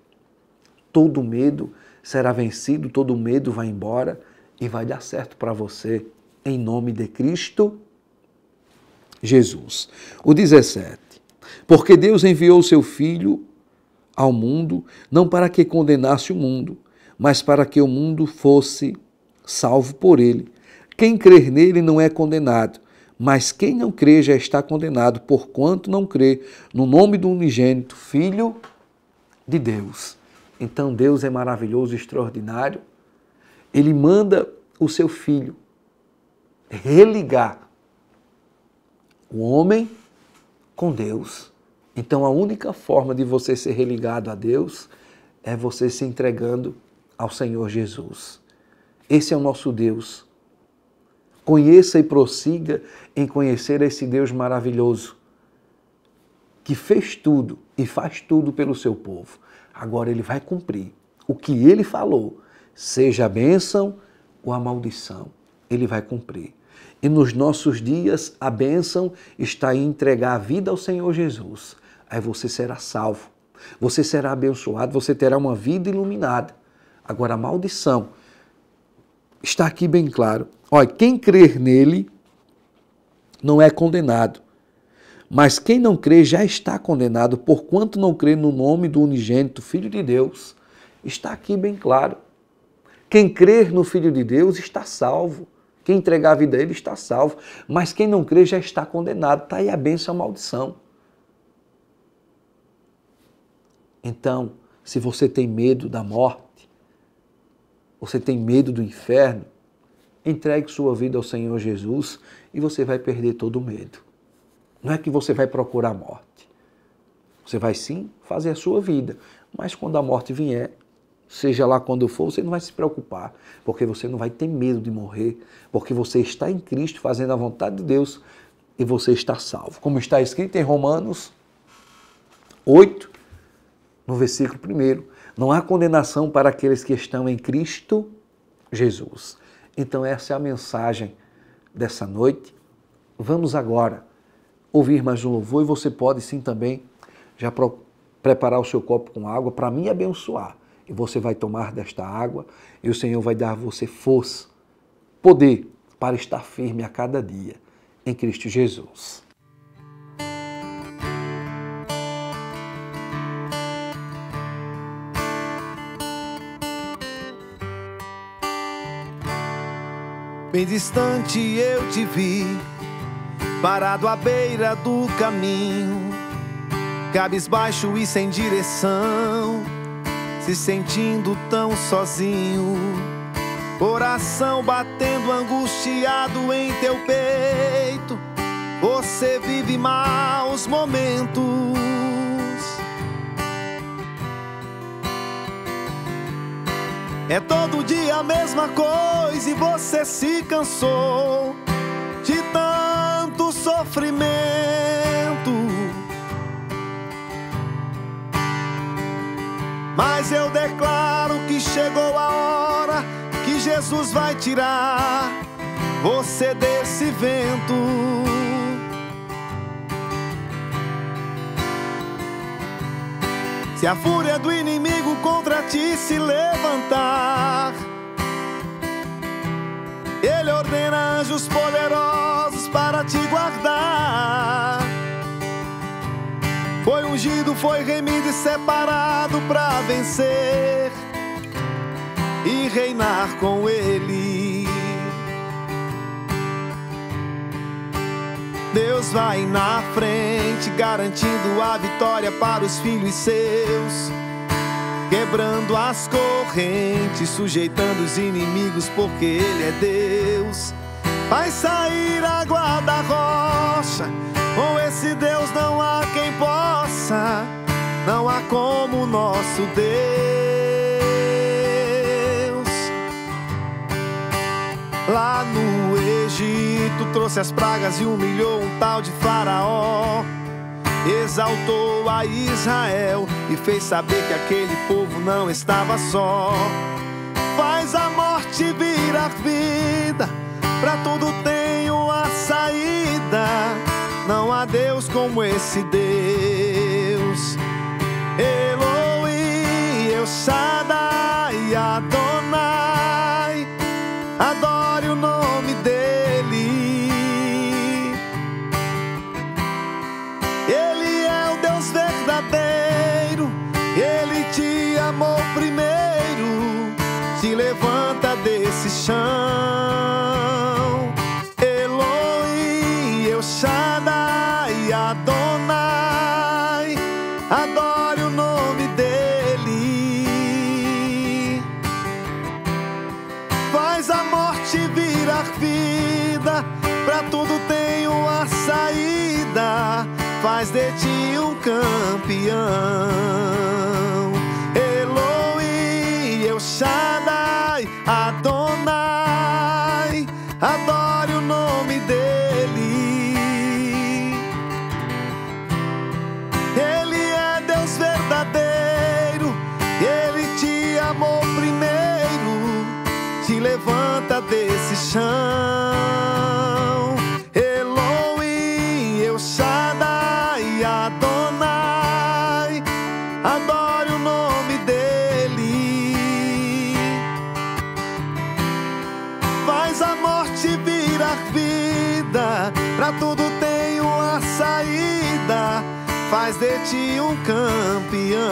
todo medo será vencido, todo medo vai embora e vai dar certo para você, em nome de Cristo Jesus. O 17. Porque Deus enviou o seu Filho ao mundo, não para que condenasse o mundo, mas para que o mundo fosse salvo por ele. Quem crer nele não é condenado, mas quem não crê já está condenado, porquanto não crê no nome do unigênito Filho de Deus. Então Deus é maravilhoso, extraordinário. Ele manda o seu Filho religar o homem com Deus. Então a única forma de você ser religado a Deus é você se entregando ao Senhor Jesus. Esse é o nosso Deus. Conheça e prossiga em conhecer esse Deus maravilhoso, que fez tudo e faz tudo pelo seu povo. Agora ele vai cumprir o que ele falou, seja a bênção ou a maldição, ele vai cumprir. E nos nossos dias, a bênção está em entregar a vida ao Senhor Jesus. Aí você será salvo, você será abençoado, você terá uma vida iluminada. Agora a maldição está aqui bem claro. Olha, quem crer nele não é condenado, mas quem não crê já está condenado, porquanto não crê no nome do unigênito Filho de Deus. Está aqui bem claro. Quem crer no Filho de Deus está salvo. Quem entregar a vida a ele está salvo. Mas quem não crê já está condenado. Está aí a bênção e a maldição. Então, se você tem medo da morte, você tem medo do inferno, entregue sua vida ao Senhor Jesus e você vai perder todo o medo. Não é que você vai procurar a morte. Você vai sim fazer a sua vida, mas quando a morte vier, seja lá quando for, você não vai se preocupar, porque você não vai ter medo de morrer, porque você está em Cristo fazendo a vontade de Deus e você está salvo. Como está escrito em Romanos 8, no versículo 1, não há condenação para aqueles que estão em Cristo Jesus. Então essa é a mensagem dessa noite. Vamos agora ouvir mais um louvor e você pode sim também já preparar o seu copo com água para me abençoar. E você vai tomar desta água e o Senhor vai dar a você força, poder para estar firme a cada dia em Cristo Jesus. Bem distante eu te vi, parado à beira do caminho, cabisbaixo e sem direção, se sentindo tão sozinho, coração batendo angustiado em teu peito. Você vive maus momentos, é todo dia a mesma coisa e você se cansou de tanto sofrimento. Mas eu declaro que chegou a hora que Jesus vai tirar você desse vento. Se a fúria do inimigo contra ti se levantar, ele ordena anjos poderosos para te guardar. Foi ungido, foi remido e separado para vencer e reinar com ele. Deus vai na frente, garantindo a vitória para os filhos seus, quebrando as correntes, sujeitando os inimigos, porque Ele é Deus. Vai sair água da rocha, com esse Deus não há quem possa, não há como o nosso Deus. Lá no Egito trouxe as pragas e humilhou um tal de Faraó, exaltou a Israel e fez saber que aquele povo não estava só. Faz a morte virar vida, pra tudo tem uma saída. Não há Deus como esse Deus. Elohim, El Shaddai, Adonai, adore o nome dele. Ele é o Deus verdadeiro, ele te amou primeiro, te levanta desse chão. Elohim, El Shaddai, Adonai, adore o nome dele. Faz a morte virar vida, pra tudo tem uma saída, faz de ti um campeão. Elohim, El Shaddai, Adonai, adore o nome dele. Ele é Deus verdadeiro, ele te amou primeiro, te levanta desse chão. Elohim, El Shaddai, Adonai, faz de ti um campeão,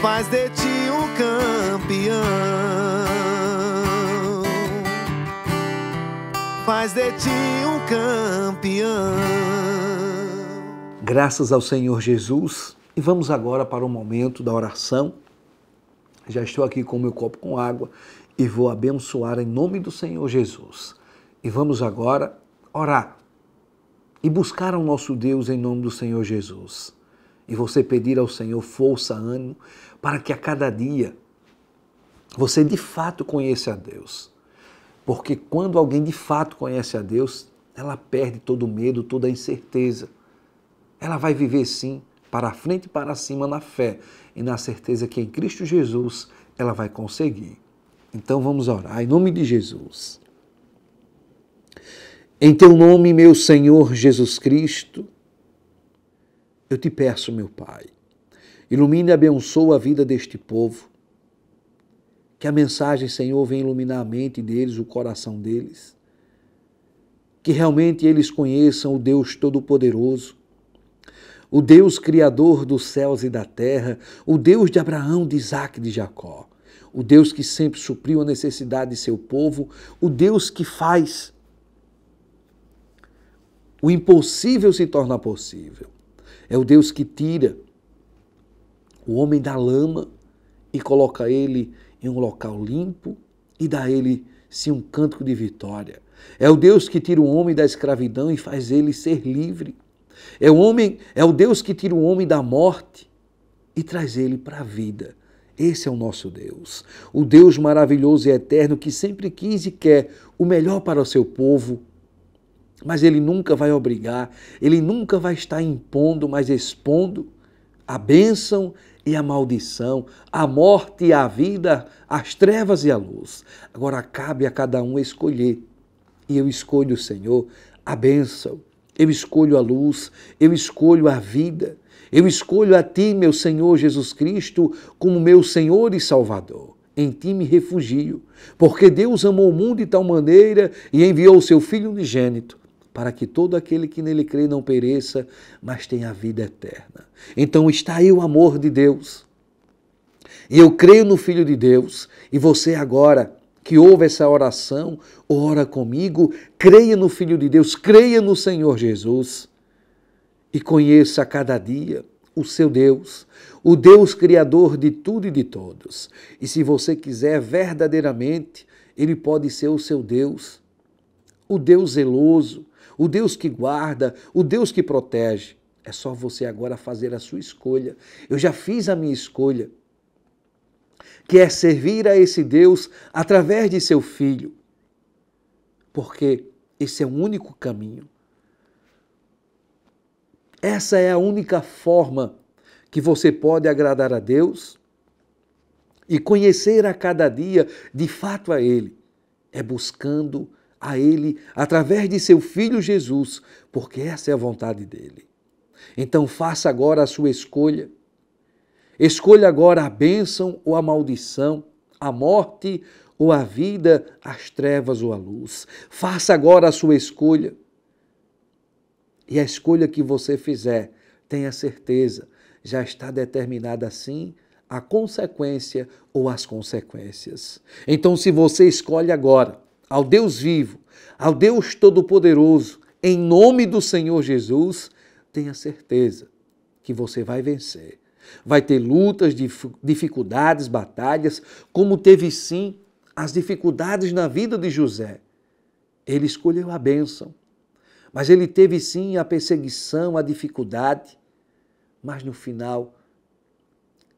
faz de ti um campeão, faz de ti um campeão. Graças ao Senhor Jesus. E vamos agora para o momento da oração. Já estou aqui com o meu copo com água e vou abençoar em nome do Senhor Jesus. E vamos agora orar e buscar ao nosso Deus em nome do Senhor Jesus. E você pedir ao Senhor força, ânimo, para que a cada dia você de fato conheça a Deus. Porque quando alguém de fato conhece a Deus, ela perde todo o medo, toda a incerteza. Ela vai viver sim, para a frente e para cima na fé e na certeza que em Cristo Jesus ela vai conseguir. Então vamos orar em nome de Jesus. Em teu nome, meu Senhor Jesus Cristo, eu te peço, meu Pai, ilumine e abençoa a vida deste povo, que a mensagem, Senhor, venha iluminar a mente deles, o coração deles, que realmente eles conheçam o Deus Todo-Poderoso, o Deus Criador dos céus e da terra, o Deus de Abraão, de Isaque e de Jacó, o Deus que sempre supriu a necessidade de seu povo, o Deus que faz o impossível se tornar possível. É o Deus que tira o homem da lama e coloca ele em um local limpo e dá a ele, sim, um cântico de vitória. É o Deus que tira o homem da escravidão e faz ele ser livre. É o Deus que tira o homem da morte e traz ele para a vida. Esse é o nosso Deus. O Deus maravilhoso e eterno que sempre quis e quer o melhor para o seu povo, mas ele nunca vai obrigar, ele nunca vai estar impondo, mas expondo a bênção e a maldição, a morte e a vida, as trevas e a luz. Agora cabe a cada um escolher. E eu escolho, Senhor, a bênção, eu escolho a luz, eu escolho a vida, eu escolho a Ti, meu Senhor Jesus Cristo, como meu Senhor e Salvador. Em Ti me refugio, porque Deus amou o mundo de tal maneira e enviou o Seu Filho unigênito, para que todo aquele que nele crê não pereça, mas tenha a vida eterna. Então está aí o amor de Deus. E eu creio no Filho de Deus, e você agora que ouve essa oração, ora comigo, creia no Filho de Deus, creia no Senhor Jesus e conheça a cada dia o seu Deus, o Deus Criador de tudo e de todos. E se você quiser verdadeiramente, Ele pode ser o seu Deus, o Deus zeloso, o Deus que guarda, o Deus que protege. É só você agora fazer a sua escolha. Eu já fiz a minha escolha, que é servir a esse Deus através de seu Filho, porque esse é o único caminho. Essa é a única forma que você pode agradar a Deus e conhecer a cada dia de fato a Ele. É buscando a Ele através de seu Filho Jesus, porque essa é a vontade dEle. Então faça agora a sua escolha. Escolha agora a bênção ou a maldição, a morte ou a vida, as trevas ou a luz. Faça agora a sua escolha. E a escolha que você fizer, tenha certeza, já está determinada assim a consequência ou as consequências. Então, se você escolhe agora ao Deus vivo, ao Deus Todo-Poderoso, em nome do Senhor Jesus, tenha certeza que você vai vencer. Vai ter lutas, dificuldades, batalhas, como teve sim as dificuldades na vida de José. Ele escolheu a bênção, mas ele teve sim a perseguição, a dificuldade, mas no final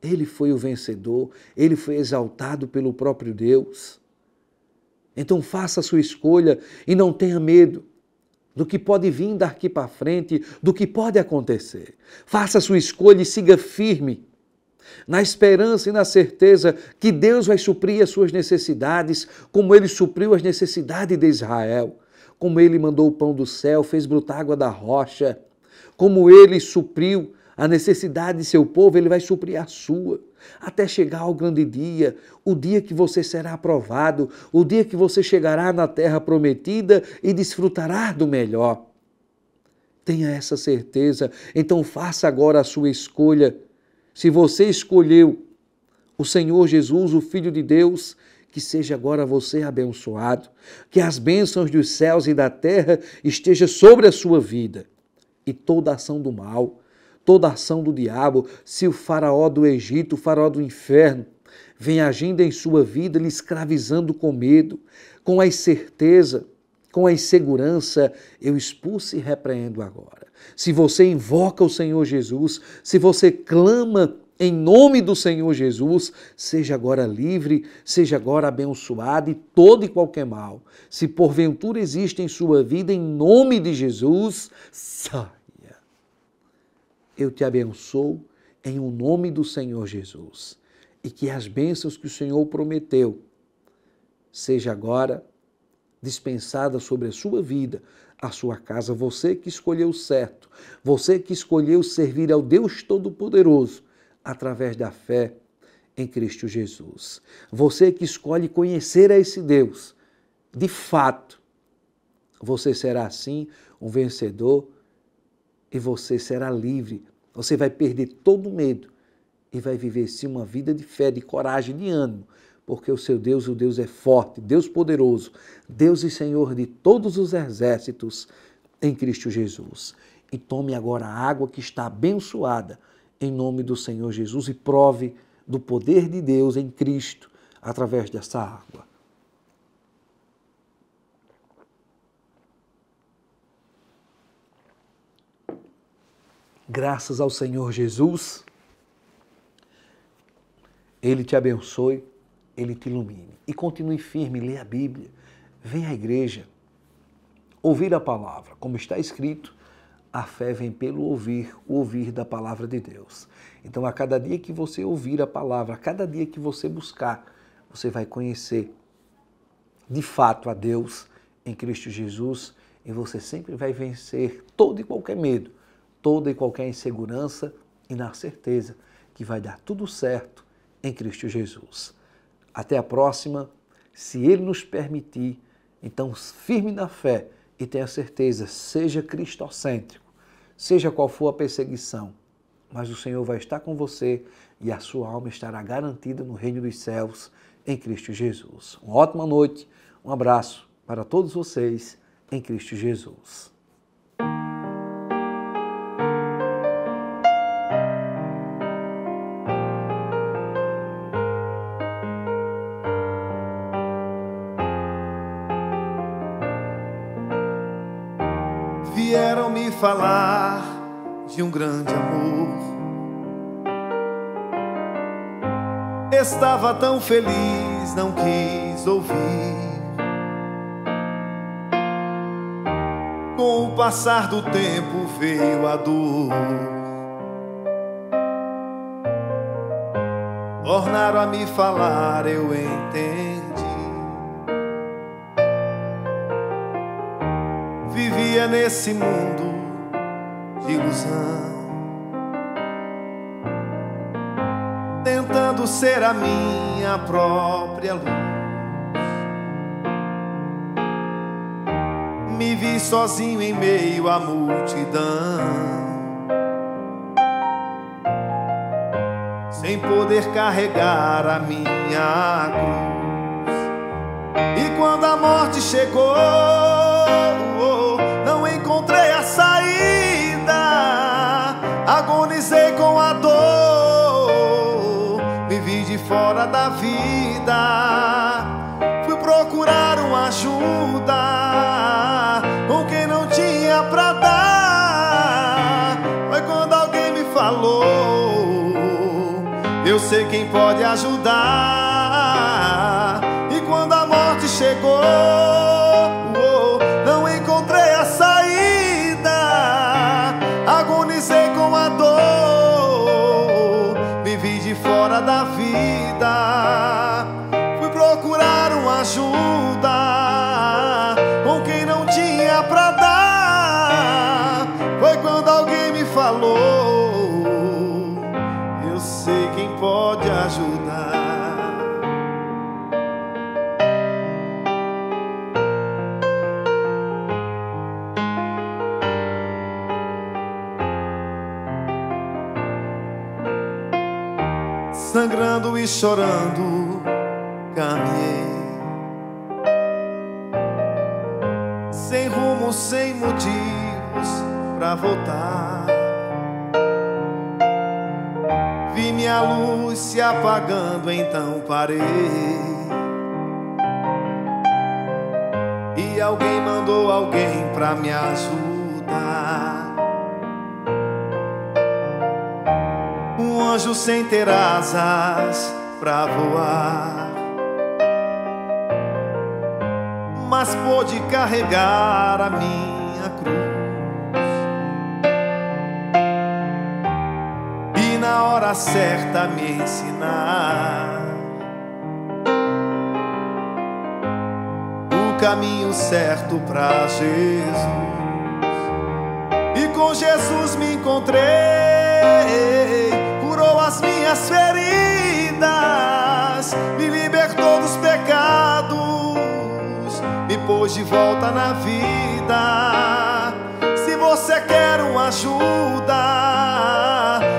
ele foi o vencedor, ele foi exaltado pelo próprio Deus. Então faça a sua escolha e não tenha medo do que pode vir daqui para frente, do que pode acontecer. Faça a sua escolha e siga firme, na esperança e na certeza que Deus vai suprir as suas necessidades, como Ele supriu as necessidades de Israel, como Ele mandou o pão do céu, fez brotar água da rocha, como Ele supriu a necessidade de seu povo, Ele vai suprir a sua, até chegar ao grande dia, o dia que você será aprovado, o dia que você chegará na terra prometida e desfrutará do melhor. Tenha essa certeza. Então faça agora a sua escolha. Se você escolheu o Senhor Jesus, o Filho de Deus, que seja agora você abençoado, que as bênçãos dos céus e da terra estejam sobre a sua vida. E toda ação do mal, toda ação do diabo, se o faraó do Egito, o faraó do inferno, vem agindo em sua vida, lhe escravizando com medo, com a incerteza, com a insegurança, eu expulso e repreendo agora. Se você invoca o Senhor Jesus, se você clama em nome do Senhor Jesus, seja agora livre, seja agora abençoado e todo e qualquer mal. Se porventura existe em sua vida, em nome de Jesus, saia. Eu te abençoo em o nome do Senhor Jesus. E que as bênçãos que o Senhor prometeu seja agora dispensada sobre a sua vida, a sua casa. Você que escolheu certo, você que escolheu servir ao Deus Todo-Poderoso através da fé em Cristo Jesus. Você que escolhe conhecer a esse Deus, de fato, você será assim um vencedor e você será livre. Você vai perder todo o medo e vai viver sim uma vida de fé, de coragem, de ânimo, porque o seu Deus, o Deus é forte, Deus poderoso, Deus e Senhor de todos os exércitos em Cristo Jesus. E tome agora a água que está abençoada em nome do Senhor Jesus e prove do poder de Deus em Cristo através dessa água. Graças ao Senhor Jesus, Ele te abençoe, Ele te ilumine. E continue firme, leia a Bíblia, venha à igreja, ouvir a palavra. Como está escrito, a fé vem pelo ouvir, o ouvir da palavra de Deus. Então, a cada dia que você ouvir a palavra, a cada dia que você buscar, você vai conhecer de fato a Deus em Cristo Jesus e você sempre vai vencer todo e qualquer medo, toda e qualquer insegurança e na certeza que vai dar tudo certo em Cristo Jesus. Até a próxima, se Ele nos permitir, então firme na fé e tenha certeza, seja cristocêntrico, seja qual for a perseguição, mas o Senhor vai estar com você e a sua alma estará garantida no reino dos céus em Cristo Jesus. Uma ótima noite, um abraço para todos vocês em Cristo Jesus. Vieram me falar de um grande amor. Estava tão feliz, não quis ouvir. Com o passar do tempo veio a dor. Tornaram a me falar, eu entendi. Vivia nesse mundo de ilusão, tentando ser a minha própria luz. Me vi sozinho em meio à multidão, sem poder carregar a minha cruz. E quando a morte chegou, não encontrei a saída, agonizei com a dor, me vi de fora da vida, fui procurar uma ajuda com quem não tinha pra dar. Foi quando alguém me falou, eu sei quem pode ajudar. E quando a morte chegou, não encontrei a saída, agonizei com a dor, me vi de fora da vida, fui procurar uma ajuda com quem não tinha pra dar. Foi quando alguém me falou, eu sei quem pode ajudar. sangrando e chorando, caminhei, sem rumo, sem motivos pra voltar. Vi minha luz se apagando, então parei. E alguém mandou alguém pra me ajudar. Um anjo sem ter asas pra voar, mas pôde carregar a minha cruz. E na hora certa me ensinar o caminho certo pra Jesus. E com Jesus me encontrei, curou as minhas feridas, me libertou dos pecados, me pôs de volta na vida. Se você quer uma ajuda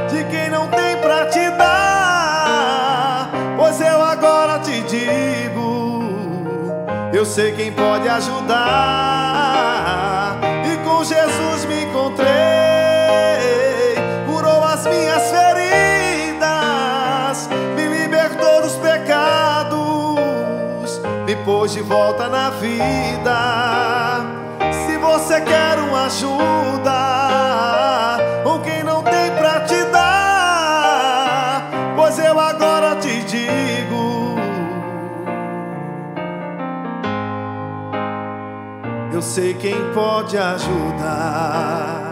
de quem não tem pra te dar, pois eu agora te digo, eu sei quem pode ajudar. E com Jesus me encontrei, curou as minhas feridas, me libertou dos pecados, me pôs de volta na vida. Se você quer uma ajuda com quem não tem pra te dar, pois eu agora te digo, eu sei quem pode ajudar.